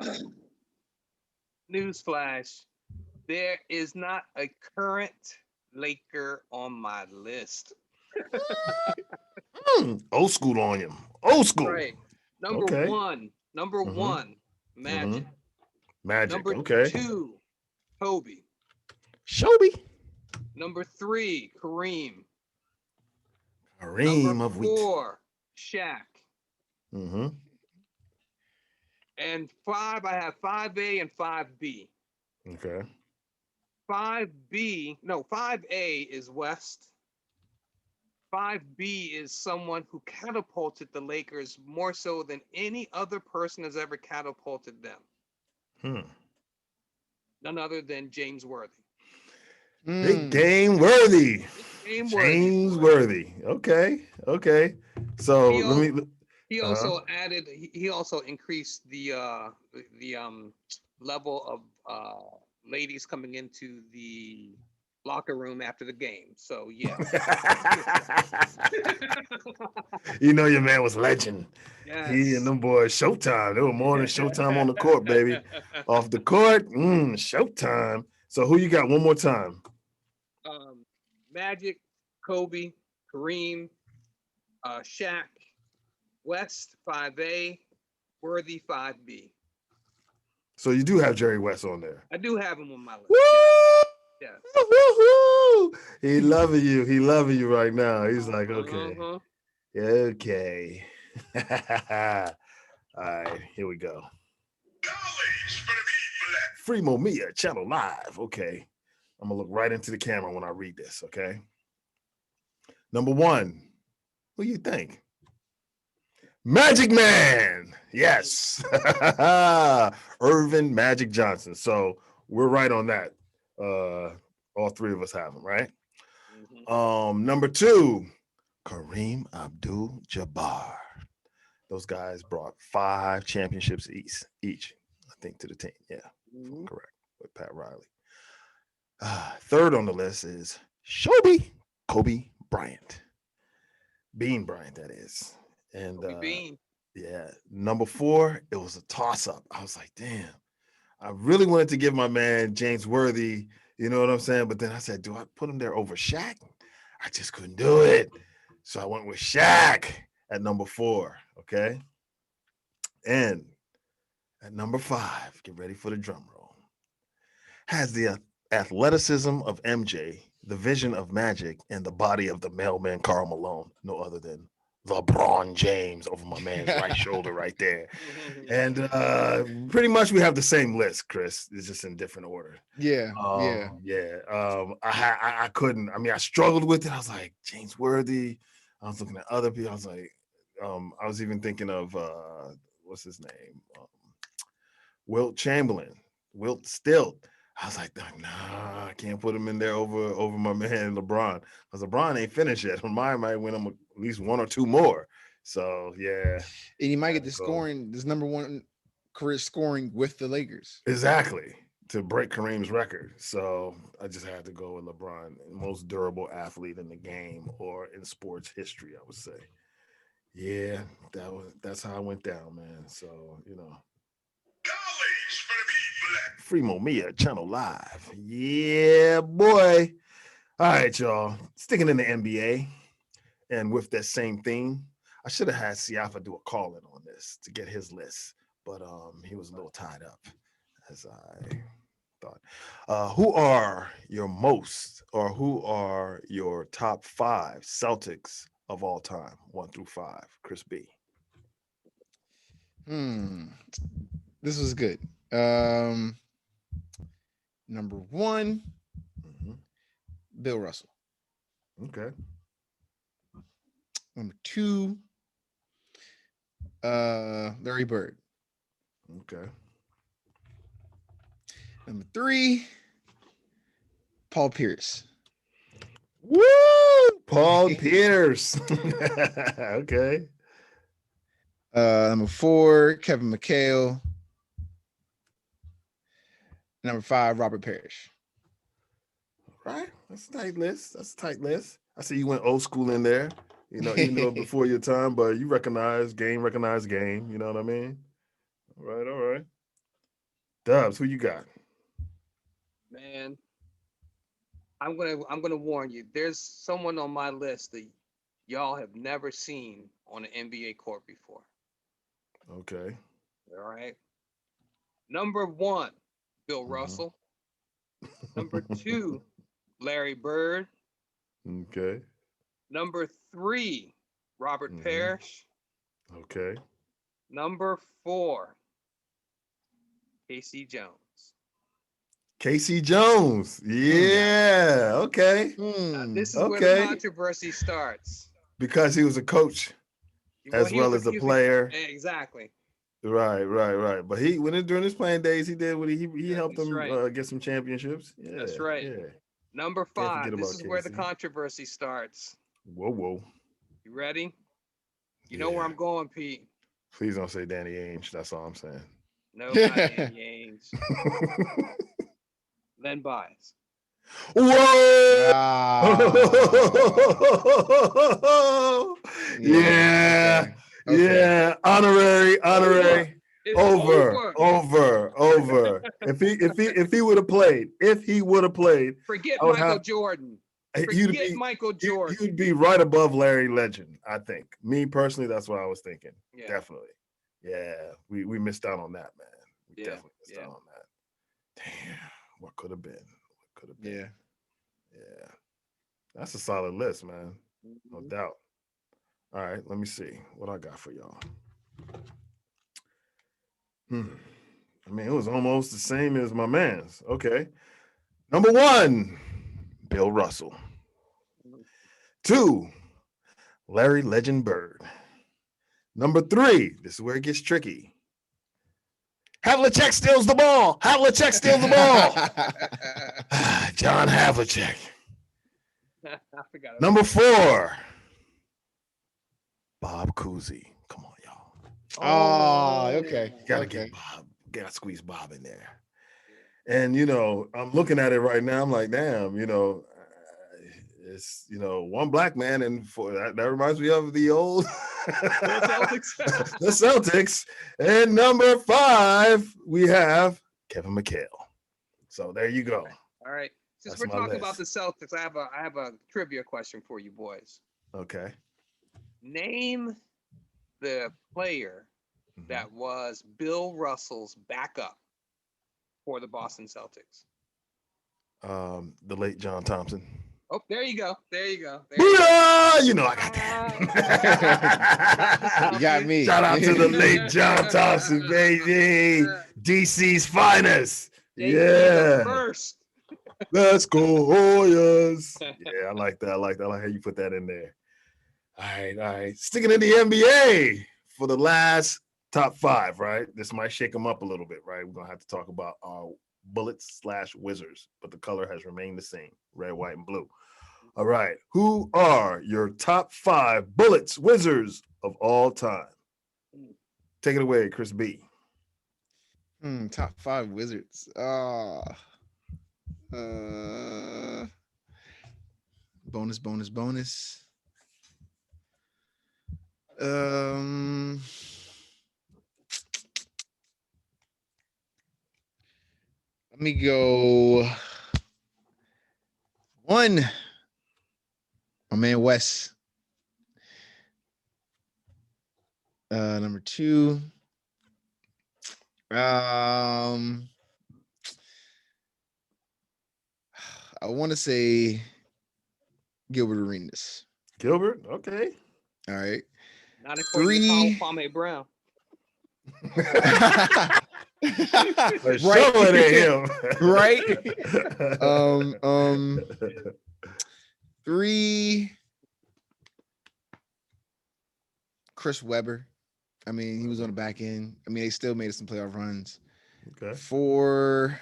newsflash, there is not a current Laker on my list. Old school on him. Old school. Right. Number Okay. one, Magic. Magic. Number Okay. 2, Kobe. Shobi. Number 3, Kareem. Kareem Number of wheat. 4, Shaq. Mm-hmm. And 5, I have 5A and 5B. Okay. 5A is West. 5B is someone who catapulted the Lakers more so than any other person has ever catapulted them. None other than James Worthy. Big game worthy. James Worthy. Okay. So he also added. He also increased the level of ladies coming into the locker room after the game. So yeah. You know your man was legend. Yes. He and them boys, Showtime. They were more than Showtime on the court, baby. Off the court, Showtime. So who you got one more time? Magic, Kobe, Kareem, Shaq, West 5A, Worthy 5B. So you do have Jerry West on there. I do have him on my list. Woo! Yes. Woo-hoo-hoo! He loving you right now. He's like, okay. Okay. All right, here we go. Free Momia channel live. Okay. I'm gonna look right into the camera when I read this, okay? Number 1, who you think? Magic Man. Yes. Irvin Magic Johnson. So we're right on that. All three of us have him, right? Number 2, Kareem Abdul-Jabbar. Those guys brought 5 championships each, I think, to the team. Yeah, if I'm correct, with Pat Riley. Third on the list is Kobe Bryant. Bean Bryant, that is. And Bean. Yeah, number 4, it was a toss-up. I was like, damn, I really wanted to give my man James Worthy, you know what I'm saying? But then I said, do I put him there over Shaq? I just couldn't do it. So I went with Shaq at number 4, okay? And at number 5, get ready for the drum roll, has the athleticism of MJ, the vision of Magic, and the body of the mailman Karl Malone, no other than LeBron James over my man's right shoulder right there. And pretty much we have the same list, Chris. It's just in different order. Yeah. I couldn't. I mean, I struggled with it. I was like, James Worthy. I was looking at other people. I was like, I was even thinking of what's his name? Wilt Chamberlain. Wilt Stilt. I was like, nah, I can't put him in there over my man LeBron, because LeBron ain't finished yet. Mine might win him at least 1 or 2 more. So yeah, and he might get the scoring, this number 1 career scoring with the Lakers. Exactly, to break Kareem's record. So I just had to go with LeBron, most durable athlete in the game or in sports history, I would say. Yeah, that's how I went down, man. So Free Momia channel live. Yeah, boy. All right, y'all. Sticking in the NBA, and with that same theme, I should have had Siafa do a call-in on this to get his list, but he was a little tied up, as I thought. Who are your top 5 Celtics of all time, 1 through 5? Chris B. This was good. Number 1, Bill Russell. Okay. Number 2, Larry Bird. Okay. Number 3, Paul Pierce. Woo! Paul Pierce. Okay. Number 4, Kevin McHale. Number 5, Robert Parrish. Right. That's a tight list. I see you went old school in there. Even though before your time, but you recognize game. You know what I mean? All right. Dubz, who you got? Man, I'm gonna warn you. There's someone on my list that y'all have never seen on an NBA court before. Okay. All right. Number 1, Bill Russell. Number 2, Larry Bird. Okay. Number 3, Robert Parrish. Okay. Number 4, Casey Jones. Casey Jones. Yeah. Okay. Now, this is where the Okay. controversy starts. Because he was a coach as he was well as a he was player. exactly. Right. But during his playing days, he did what he helped That's them right. get some championships. Yeah. That's right. Yeah. Number Can't 5. forget This about is where the Casey. controversy starts. Whoa. You ready? You know where I'm going, Pete. Please don't say Danny Ainge. That's all I'm saying. No, not Danny Ainge. Len Bias. Whoa! Ah. Yeah. Okay. Honorary. It's Over. If he would have played, forget I would Michael have, Jordan. he'd Forget be Michael Jordan. He'd be right above Larry Legend. I think. Me personally, that's what I was thinking. Yeah. Definitely. Yeah, we missed out on that, man. We definitely missed out on that. Damn, what could have been? Yeah. That's a solid list, man. No doubt. All right, let me see what I got for y'all. I mean, it was almost the same as my man's. Okay. Number 1, Bill Russell. 2, Larry Legend Bird. Number 3, this is where it gets tricky. Havlicek steals the ball. John Havlicek. I forgot. Number 4, Bob Cousy. Come on, y'all. Oh, okay. Gotta get Bob. Gotta squeeze Bob in there. And I'm looking at it right now. I'm like, damn. It's one black man, and that reminds me of the old the Celtics. And number 5, we have Kevin McHale. So there you go. All right. Since That's we're talking list. about the Celtics, I have a trivia question for you boys. Okay. Name the player that was Bill Russell's backup for the Boston Celtics. The late John Thompson. Oh, there you go. I got that. You got me. Shout out to the late John Thompson, baby. DC's finest. First. Let's go Hoyas. Yeah, I like that. I like how you put that in there. All right. Sticking in the NBA for the last top 5, right? This might shake them up a little bit, right? We're going to have to talk about our Bullets/Wizards, but the color has remained the same, red, white, and blue. All right. Who are your top 5 Bullets Wizards of all time? Take it away, Chris B. Top 5 Wizards. Bonus. Let me go 1. My man Wes. Number 2. I want to say Gilbert Arenas. Gilbert, okay. All right. Not according to Kwame Brown. For sure it ain't him. Right. 3, Chris Webber. I mean, he was on the back end. I mean, they still made some playoff runs. Okay. 4,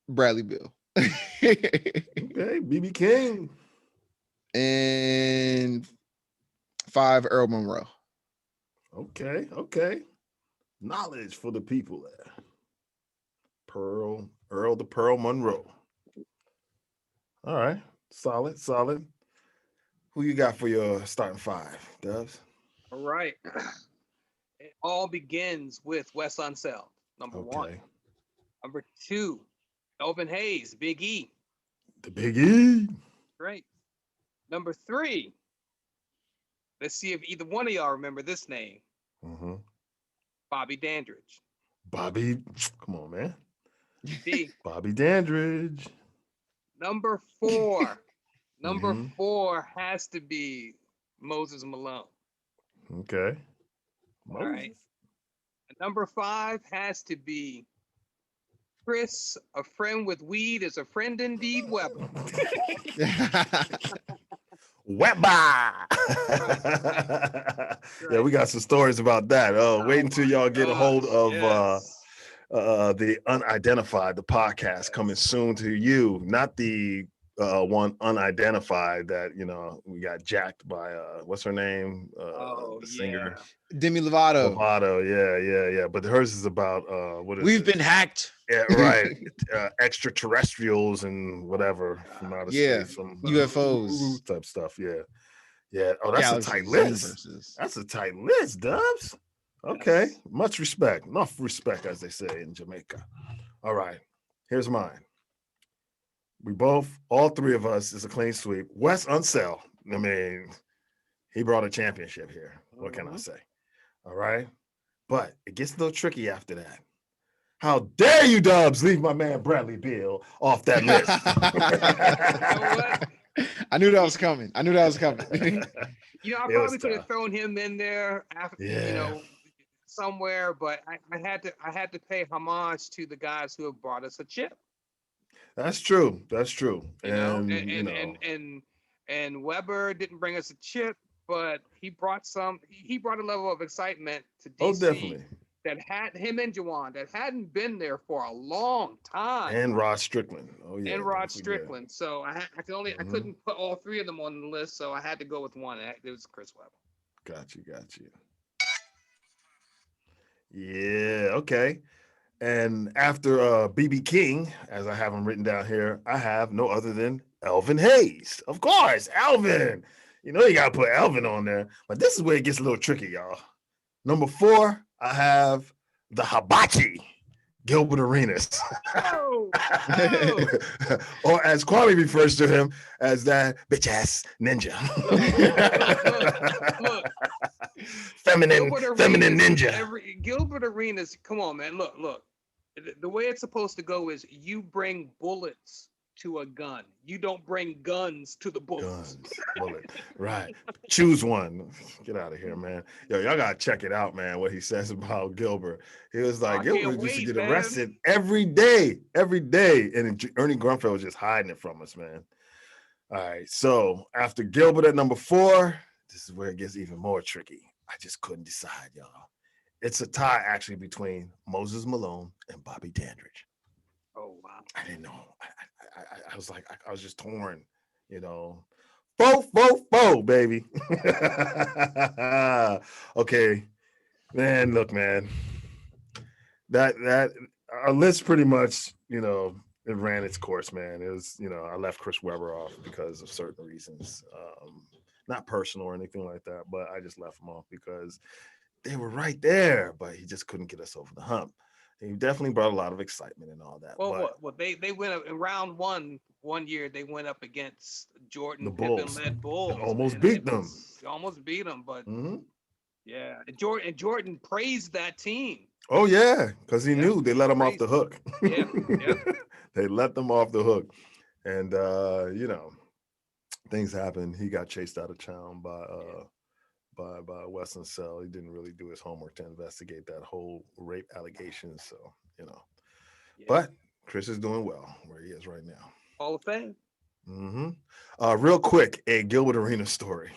Bradley Beal. Okay, BB King. And 5, Earl Monroe. Okay. Knowledge for the people there. Earl the Pearl Monroe. All right. Solid. Who you got for your starting 5, Dubz? All right. It all begins with Wes Unseld, number 1. Number 2, Elvin Hayes, Big E. The Big E. Great. Number 3, let's see if either one of y'all remember this name. Bobby Dandridge. Bobby, come on, man. D. Bobby Dandridge. Number 4. Number 4 has to be Moses Malone. Okay. All right. Number 5 has to be Chris. A friend with weed is a friend indeed, Weber. Weber. Yeah, we got some stories about that. Wait until y'all get a hold of the Unidentified, the podcast coming soon to you. Not the one Unidentified that we got jacked by what's her name? The singer Demi Lovato. Yeah. But hers is about what is We've it? been hacked. Yeah, right. Extraterrestrials and whatever from outer space, from UFOs type stuff. Yeah. Oh, that's a tight list. That's a tight list, Dubz. Okay. Yes. Much respect. Enough respect, as they say in Jamaica. All right. Here's mine. All three of us is a clean sweep. Wes Unseld. I mean, he brought a championship here. What can I say? All right. But it gets a little tricky after that. How dare you, Dubz, leave my man Bradley Beal off that list? I knew that was coming. I probably could have thrown him in there after, somewhere, but I had to pay homage to the guys who have brought us a chip. That's true. And Weber didn't bring us a chip, but he brought a level of excitement to DC. Oh, definitely. That had him and Juwan that hadn't been there for a long time. And Rod Strickland. Oh yeah. And Rod Strickland. So I couldn't put all three of them on the list, so I had to go with one. It was Chris Webber. Got you. Yeah, okay. And after BB King, as I have him written down here, I have no other than Elvin Hayes. Of course, Elvin. You gotta put Elvin on there. But this is where it gets a little tricky, y'all. Number 4, I have the Hibachi, Gilbert Arenas. Oh. Or as Kwame refers to him, as that bitch ass ninja. Look. Feminine ninja. Gilbert Arenas, come on, man. Look. The way it's supposed to go is you bring bullets to a gun. You don't bring guns to the bullets. Right. Choose one. Get out of here, man. Yo, y'all gotta check it out, man. What he says about Gilbert. He was like, Gilbert used to get arrested every day. And Ernie Grunfeld was just hiding it from us, man. All right. So after Gilbert at number 4, this is where it gets even more tricky. I just couldn't decide, y'all. It's a tie actually between Moses Malone and Bobby Dandridge. Oh wow. I didn't know. I was like, I was just torn, Fo, baby. Okay, man. Look, man. That our list pretty much, it ran its course, man. It was, I left Chris Webber off because of certain reasons, not personal or anything like that, but I just left him off because they were right there, but he just couldn't get us over the hump. He definitely brought a lot of excitement and all that. Well, they went up in round one year. They went up against Jordan Pippen-led Bulls. And almost beat them. Almost beat them, but yeah. And Jordan praised that team. Oh yeah, because he knew they let him off the hook. Yeah. They let them off the hook, and things happened. He got chased out of town by Wes Unseld. He didn't really do his homework to investigate that whole rape allegation. So, but Chris is doing well where he is right now. Hall of Fame. Real quick, a Gilbert Arenas story.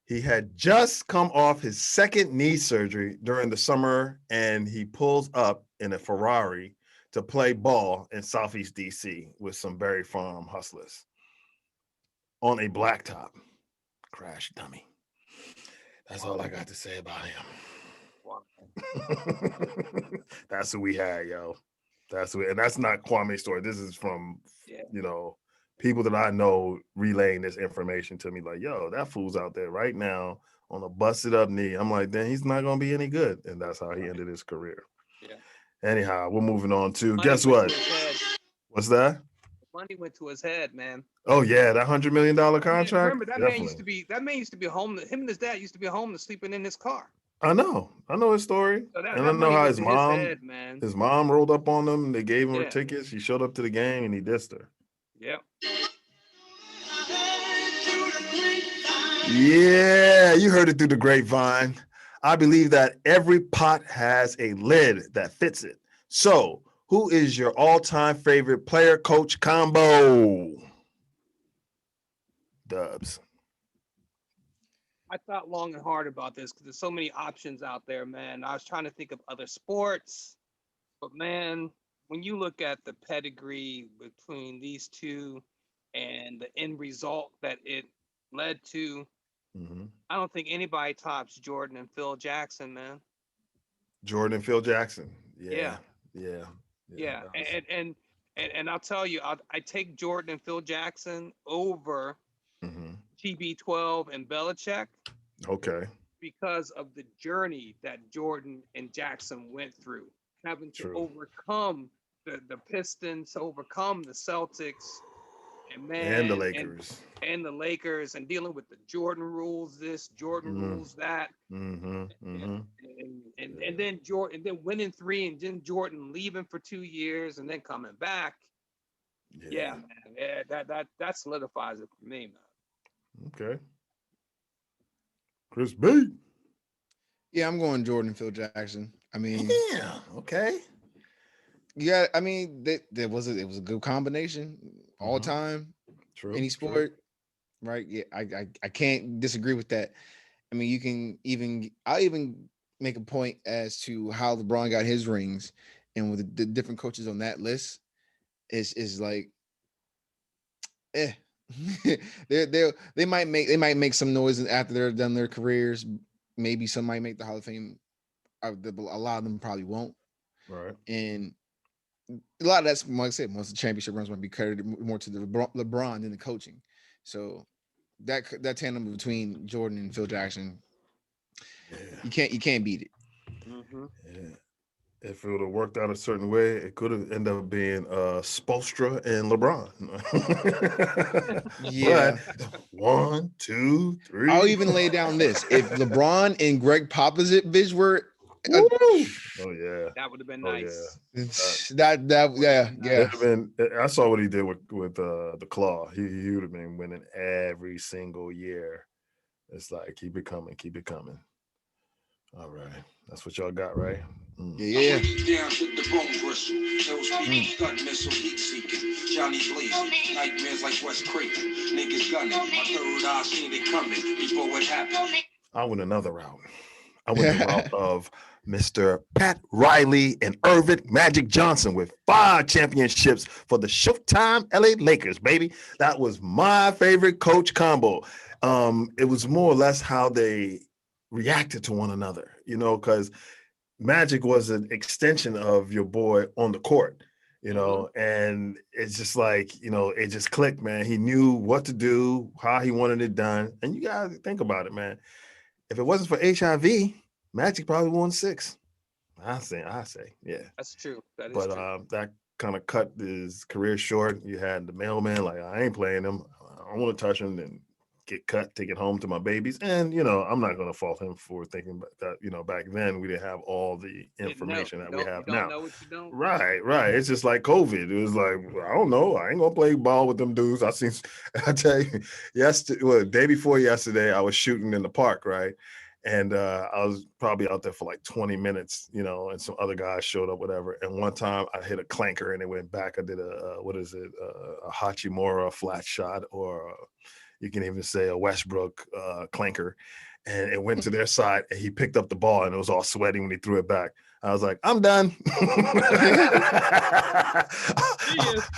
He had just come off his second knee surgery during the summer, and he pulls up in a Ferrari to play ball in Southeast DC with some Berry Farm hustlers on a blacktop. Crash dummy. That's all I got to say about him. That's who we had, yo. And that's not Kwame's story. This is from, people that I know relaying this information to me like, yo, that fool's out there right now on a busted up knee. I'm like, then he's not going to be any good. And that's how he ended his career. Yeah. Anyhow, we're moving on to, guess what? What's that? Money went to his head, man. Oh yeah, that $100 million contract. Remember that man used to be homeless. Him and his dad used to be homeless, sleeping in his car. I know his story, and I know how his mom rolled up on him. They gave him her tickets. He showed up to the game and he dissed her. Yeah. Yeah, you heard it through the grapevine. I believe that every pot has a lid that fits it. So, who is your all-time favorite player coach combo? Dubs. I thought long and hard about this because there's so many options out there, man. I was trying to think of other sports, but man, when you look at the pedigree between these two and the end result that it led to, I don't think anybody tops Jordan and Phil Jackson, man. Jordan and Phil Jackson. Yeah, Yeah. yeah, That was- and I'll tell you, I take Jordan and Phil Jackson over TB12 and Belichick Okay. because of the journey that Jordan and Jackson went through, having to True. overcome the Pistons, overcome the Celtics, and And the man, Lakers. and the Lakers, and dealing with the Jordan rules this, Jordan rules that, and then Jordan, and then winning 3, and then Jordan leaving for 2 years, and then coming back. Yeah, man, yeah, that solidifies it for me, man. Okay. Chris B. Yeah, I'm going Jordan and Phil Jackson. I mean, Yeah. Okay. yeah, I mean, it was a good combination all time, True. any sport, right? Yeah, I can't disagree with that. I mean, you can I'll even make a point as to how LeBron got his rings, and with the different coaches on that list is like, they might make some noise after they're done their careers. Maybe some might make the Hall of Fame. A lot of them probably won't. Right. And a lot of that's, like I said, most of the championship runs might be credited more to the LeBron than the coaching. So that tandem between Jordan and Phil Jackson, you can't beat it. Yeah. If it would have worked out a certain way, it could have ended up being Spoelstra and LeBron. Yeah. But 1, 2, 3. I'll even lay down this: if LeBron and Greg Popovich were, Oh yeah, that would have been nice. Yeah. Been, I saw what he did with the Claw. He would have been winning every single year. It's like keep it coming. All right, that's what y'all got, right? Yeah. Down to the bone bristle. Those people gun missile heat seeking. Johnny blazing. Nightmares like West Creighton. Niggas gunning. My third eye seen it coming before it happened. I went another route. I went the route of Mr. Pat Riley and Irvin Magic Johnson with 5 championships for the Showtime LA Lakers, baby. That was my favorite coach combo. It was more or less how they reacted to one another, because Magic was an extension of your boy on the court, and it's just like, it just clicked, man. He knew what to do, how he wanted it done. And you got to think about it, man. If it wasn't for HIV, Magic probably won 6. I say, yeah. That's true. That is but true. that kind of cut his career short. You had the mailman, like, I ain't playing him. I don't want to touch him and get cut, take it home to my babies. And, I'm not going to fault him for thinking that, back then we didn't have all the information that we have now. Know what you don't. Right. It's just like COVID. It was like, I don't know. I ain't going to play ball with them dudes. I tell you, day before yesterday, I was shooting in the park, right? And I was probably out there for like 20 minutes, and some other guys showed up, whatever. And one time I hit a clanker and it went back. I did a Hachimura flat shot, or you can even say a Westbrook clanker. And it went to their side and he picked up the ball and it was all sweaty when he threw it back. I was like, I'm done.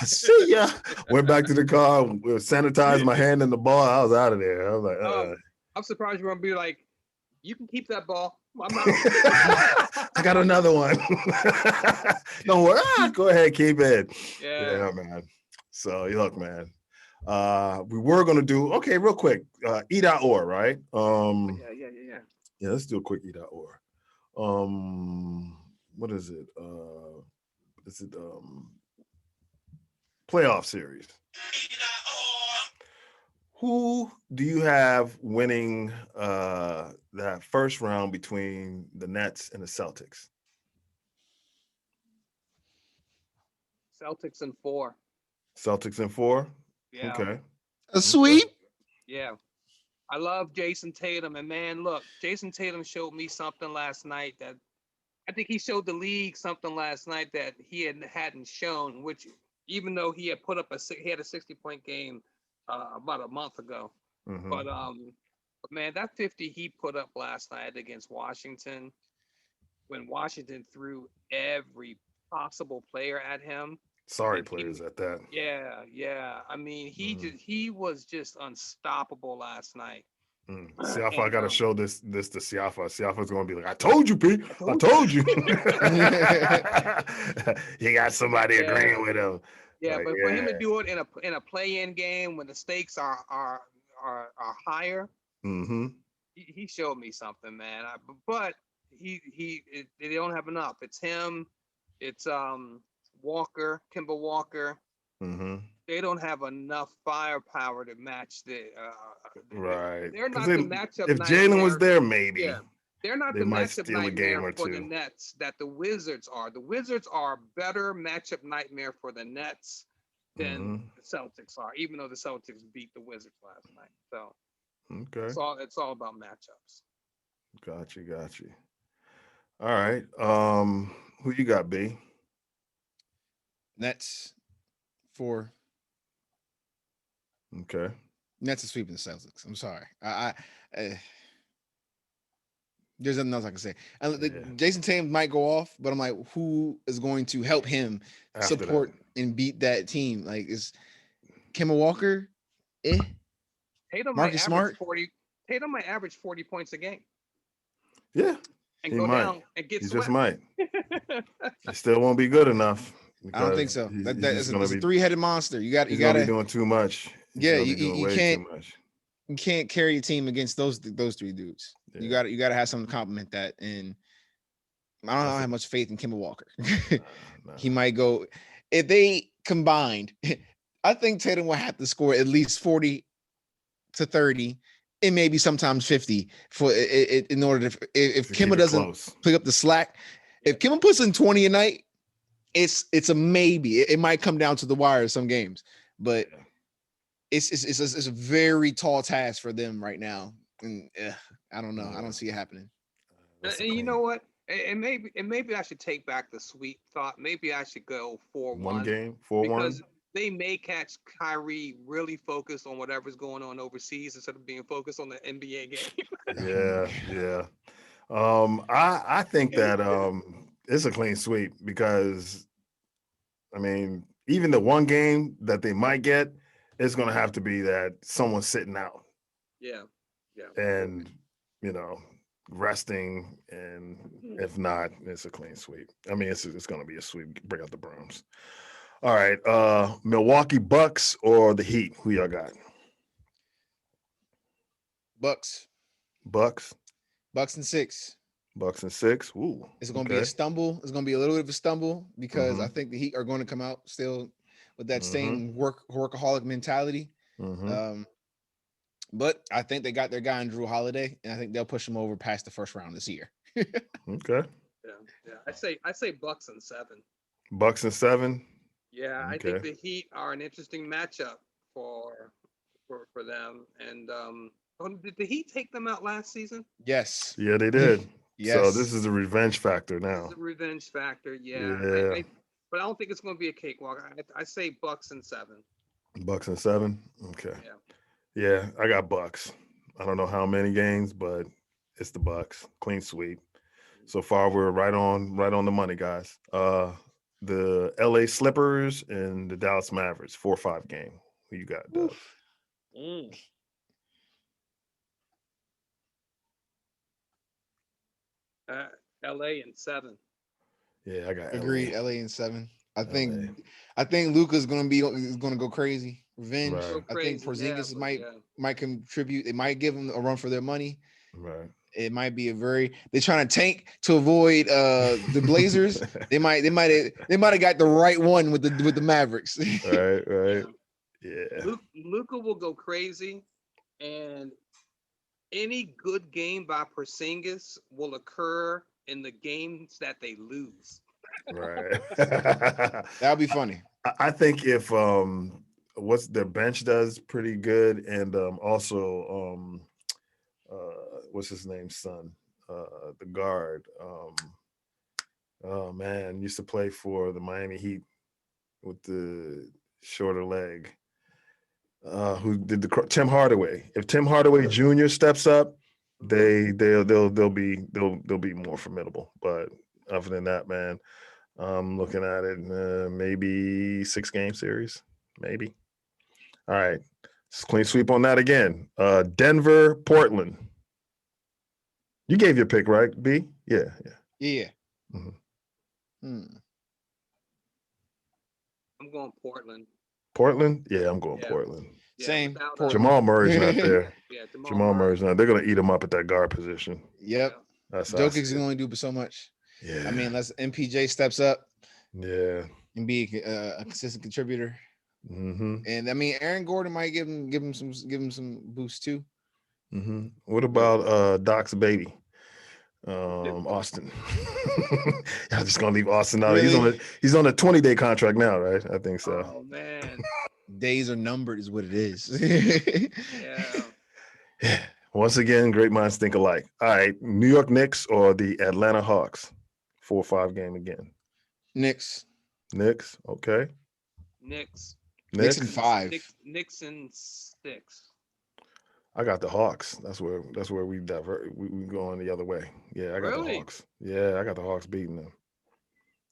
See ya. Went back to the car, sanitized my hand in the ball. I was out of there. I was like, I'm surprised you're going to be like, you can keep that ball. I'm not. I got another one. Don't worry. Go ahead, keep it. Yeah, man. So look, man. We were gonna do real quick. E.or, right? Yeah. Yeah, let's do a quick E.or. What is it? Is it playoff series? Who do you have winning that first round between the Nets and the Celtics? Celtics in 4. Celtics in 4? Yeah. Okay. A sweep? Yeah. I love Jason Tatum, and man, look, Jason Tatum showed me something last night that I think he showed the league something last night that he hadn't shown. Which, even though he had put up he had a 60-point game about a month ago, Mhm. but man, that 50 he put up last night against Washington, when Washington threw every possible player at him. Sorry, And players at that. yeah. I mean, he was just unstoppable last night. Siafa, I And gotta show this to Siafa. Siafa's gonna be like, I told you, P. I told you. He got somebody agreeing with him. Yeah, Like, but for him to do it in a play-in game when the stakes are higher, mm-hmm. he showed me something, man. But they don't have enough. It's him, it's Walker, Kimball Walker. Mm-hmm. They don't have enough firepower to match the. Right. They're not the matchup. If Jalen was there, maybe. Yeah, they're not they the might matchup steal a game nightmare or for two. the Nets that the Wizards are. The Wizards are better matchup nightmare for the Nets than the Celtics are, even though the Celtics beat the Wizards last night. So okay, it's all about matchups. Got you. All right. Who you got, B? Nets 4. Okay. Nets are sweeping the Celtics. I'm sorry. There's nothing else I can say. Jason Tatum might go off, but I'm like, who is going to help him After support and beat that team? Like, is Kemba Walker? Tatum Marcus Smart? Tatum might average 40 points a game. Yeah. And go down and get he swept. just might. It still won't be good enough. I don't think so. It's a three-headed monster. You got to be doing too much. You can't. You can't carry a team against those three dudes. Yeah. You got to have something to complement that. And I don't have much faith in Kemba Walker. He might go if they combined. I think Tatum will have to score at least 40 to 30, and maybe sometimes 50 for it in order to if Kemba doesn't pick up the slack. If Kemba puts in 20 a night, it's a maybe. It might come down to the wire some games, but it's a very tall task for them right now. And I don't know. I don't see it happening. And you know what? And maybe I should take back the sweet thought. Maybe I should go 4-1. One game, 4-1. Because they may catch Kyrie really focused on whatever's going on overseas instead of being focused on the NBA game. Yeah. I think that it's a clean sweep because, I mean, even the one game that they might get, it's going to have to be that someone's sitting out. Yeah. And, resting, and if not, it's a clean sweep. I mean, it's going to be a sweep. Bring out the brooms. All right, Milwaukee Bucks or the Heat? Who y'all got? Bucks. And 6. Bucks and 6. Ooh. It's going to be a stumble. It's going to be a little bit of a stumble because I think the Heat are going to come out still with that same workaholic mentality. But I think they got their guy in Drew Holiday, and I think they'll push him over past the first round this year. Okay. Yeah. I say Bucks and 7. Bucks and 7. Yeah, okay. I think the Heat are an interesting matchup for them. And did the Heat take them out last season? Yes. Yeah, they did. Yes. So this is a revenge factor now. This is a revenge factor, yeah. But I don't think it's going to be a cakewalk. I say Bucks and 7. Bucks and 7? Okay. Yeah, I got Bucks. I don't know how many games, but it's the Bucks. Clean sweep. So far, we're right on the money, guys. The LA Slippers and the Dallas Mavericks, 4-5 game. Who you got, Dubz? LA and 7. Yeah, I got agreed. LA and 7. I think Luka's gonna go crazy. Revenge. Right. I think Porzingis might contribute. They might give him a run for their money. Right. It might be they're trying to tank to avoid the Blazers. they might have got the right one with the Mavericks. Right. Yeah. Luka will go crazy, and any good game by Porzingis will occur in the games that they lose. Right. That'll be funny. I think if what's their bench does pretty good, and also what's his name? Son, the guard. Oh man, used to play for the Miami Heat with the shorter leg. Who did Tim Hardaway? If Tim Hardaway Jr. steps up, they'll be more formidable. But other than that, man, I'm looking at it, maybe 6-game series, maybe. All right, clean sweep on that again. Denver, Portland. You gave your pick, right, B? Yeah. Yeah. Mm-hmm. I'm going Portland. Portland? Yeah, I'm going Yeah. Portland. Yeah, Same. without, Portland. Jamal Murray's not there. Yeah, Jamal Murray's not. They're gonna eat him up at that guard position. Yep. That's how I see Jokic's it. can only do so much. Yeah. I mean, unless MPJ steps up Yeah. and be a consistent contributor. Mm-hmm. And I mean, Aaron Gordon might give him some boost too. Mm-hmm. What about Doc's baby? Austin. I'm just gonna leave Austin out. Really? He's on a 20-day contract now, right? I think so. Oh man. Days are numbered, is what it is. Yeah. Once again, great minds think alike. All right, New York Knicks or the Atlanta Hawks? 4 or 5 game again. Knicks. Okay. Knicks in 5. Knicks in 6. I got the Hawks. That's where we divert. We going the other way. Yeah, I got the Hawks. Yeah, I got the Hawks beating them.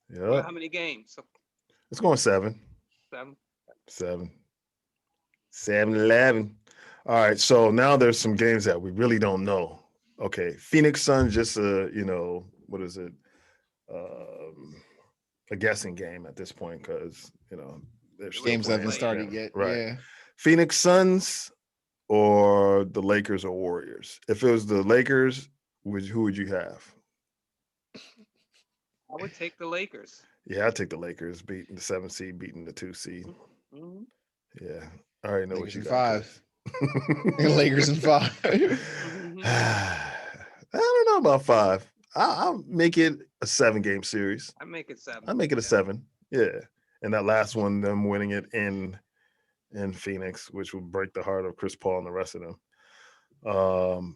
Yeah. Well, how many games? It's going 7. 7. 7-11. All right. So now there's some games that we really don't know. Okay. Phoenix Suns, just what is it? A guessing game at this point because there's games haven't started yet. Right. Yeah. Phoenix Suns or the Lakers or Warriors? If it was the Lakers, who would you have? I would take the Lakers. Yeah, I'd take the Lakers beating the 7 seed, beating the 2 seed. Mm-hmm. Yeah. I already know Lakers what you in got. 5. Lakers in 5. I don't know about 5. I'll make it a 7-game series. I make it 7. I make it a 7. Yeah. And that last one, them winning it in Phoenix, which would break the heart of Chris Paul and the rest of them.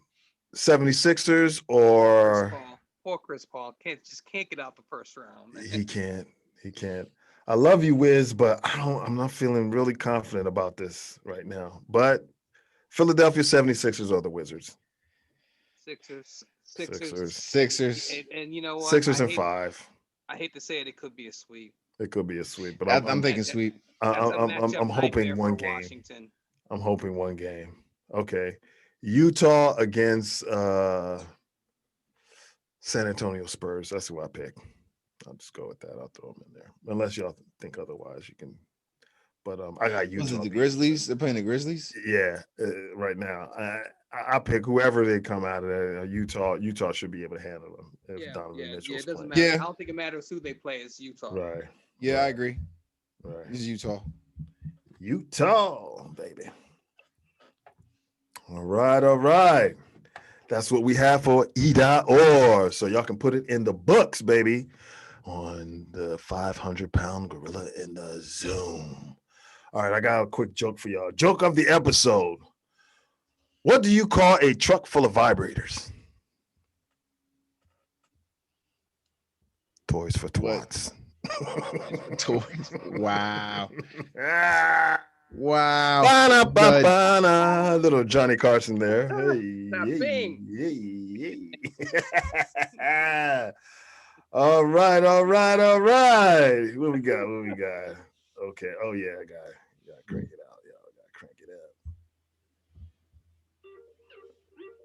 76ers or Chris Paul can't get out the first round. Man. He can't. I love you, Wiz, but I'm not feeling really confident about this right now. But Philadelphia 76ers or the Wizards? Sixers. And you know what? Sixers and 5. I hate to say it, it could be a sweep. It could be a sweep, but I'm thinking sweep. I'm hoping one game. Washington. I'm hoping one game. Okay. Utah against San Antonio Spurs. That's who I pick. I'll just go with that. I'll throw them in there. Unless y'all think otherwise, you can. But I got Utah. Was it the Grizzlies? They're playing the Grizzlies? Yeah, right now. I pick whoever they come out of there. Utah should be able to handle them if Donovan Mitchell's it doesn't playing. matter. Yeah. I don't think it matters who they play. It's Utah. Right. Yeah, I agree. Right. It's Utah. Utah, baby. All right. That's what we have for either or. So y'all can put it in the books, baby, on the 500-pound gorilla in the Zoom. All right, I got a quick joke for y'all. Joke of the episode. What do you call a truck full of vibrators? Toys for twats. Toys. Wow. Ah. Wow. Ba-na-ba-ba-na. Little Johnny Carson there. Hey, All right. What we got? Okay. Oh yeah, I got to crank it out. Y'all got to crank it up.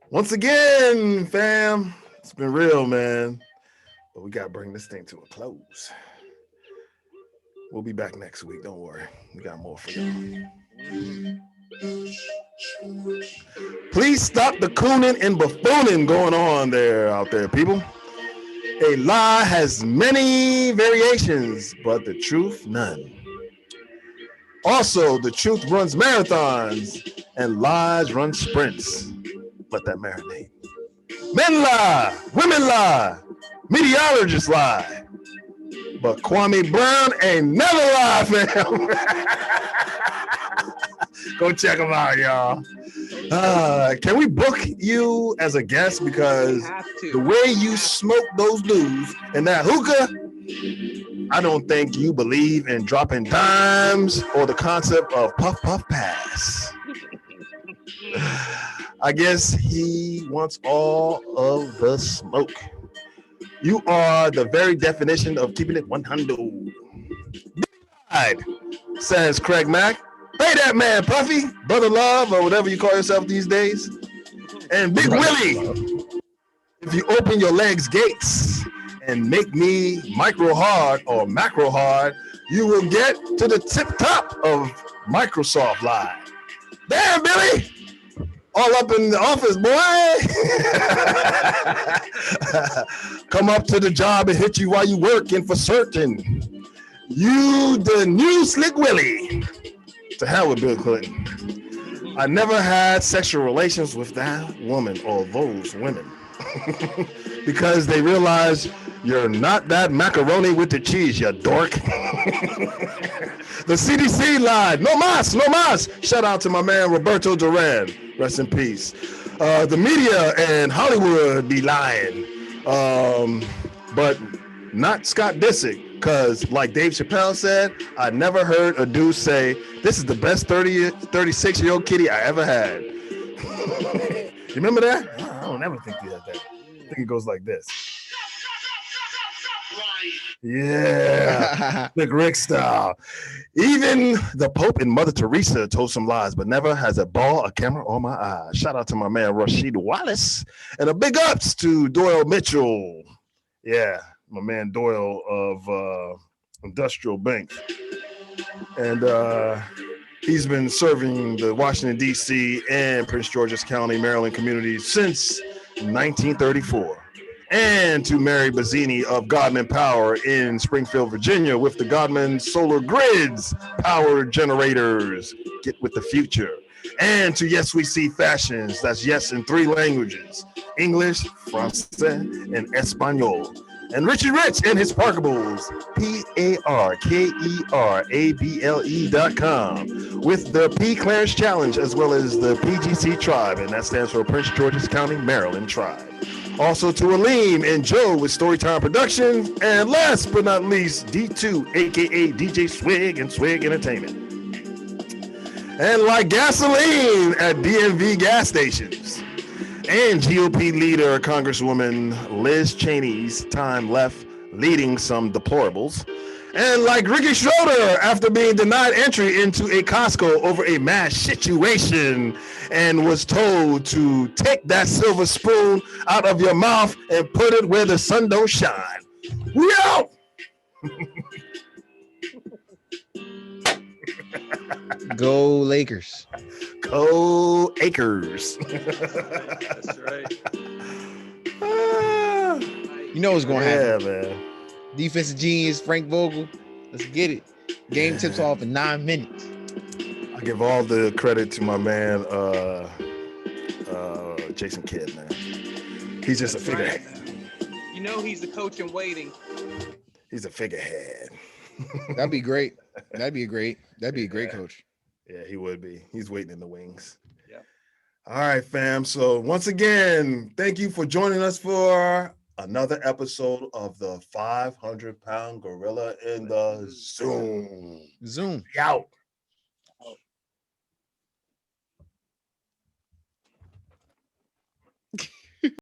Once again, fam, it's been real, man. But we got to bring this thing to a close. We'll be back next week. Don't worry. We got more for you. Please stop the cooning and buffooning going on out there, people. A lie has many variations, but the truth, none. Also, the truth runs marathons and lies run sprints. Let that marinate. Men lie, women lie, meteorologists lie. But Kwame Brown ain't never lied, fam. Go check him out, y'all. Can we book you as a guest? Because Have the to. way you smoke those dudes and that hookah, I don't think you believe in dropping dimes or the concept of puff puff pass. I guess he wants all of the smoke. You are the very definition of keeping it 100. Says Craig Mack. Hey, that man, Puffy, Brother Love, or whatever you call yourself these days. And Big Willie, if you open your legs gates and make me micro hard or macro hard, you will get to the tip top of Microsoft Live. Damn, Billy! All up in the office, boy. Come up to the job and hit you while you working for certain. You the new Slick Willie. To hell with Bill Clinton. I never had sexual relations with that woman or those women because they realize you're not that macaroni with the cheese, you dork. The CDC lied. No mas, no mas. Shout out to my man Roberto Duran. Rest in peace. The media and Hollywood be lying, but not Scott Disick. Because like Dave Chappelle said, I never heard a dude say, this is the best 36-year-old kitty I ever had. You remember that? I don't ever think he had that. I think it goes like this. Yeah, the Rick style. Even the Pope and Mother Teresa told some lies, but never has a ball, a camera on my eyes. Shout out to my man Rashid Wallace. And a big ups to Doyle Mitchell. Yeah. My man Doyle of Industrial Bank. And he's been serving the Washington, D.C. and Prince George's County, Maryland communities since 1934. And to Mary Bazzini of Godman Power in Springfield, Virginia, with the Godman Solar Grids power generators. Get with the future. And to Yes We See Fashions, that's yes in 3 languages, English, Francais, and Espanol. And Richie Rich and his Parkables, PARKERABLE.com, with the P Clarence Challenge, as well as the PGC Tribe, and that stands for Prince George's County, Maryland Tribe. Also to Aleem and Joe with Storytime Productions, and last but not least, D2, aka DJ Swig and Swig Entertainment. And like gasoline at DMV gas stations. And GOP leader Congresswoman Liz Cheney's time left leading some deplorables. And like Ricky Schroeder after being denied entry into a Costco over a mass situation and was told to take that silver spoon out of your mouth and put it where the sun don't shine. We out! Go Lakers. Go Acres. That's right. You know what's going to happen. Yeah, man. Defensive genius, Frank Vogel. Let's get it. Game tips off in 9 minutes. I give all the credit to my man, Jason Kidd, man. He's just a figurehead. You know he's the coach in waiting. He's a figurehead. That'd be great. That'd be a great coach. Yeah, he would be. He's waiting in the wings. Yeah. All right, fam. So once again, thank you for joining us for another episode of the 500-pound gorilla in the Zoom. Zoom. Out.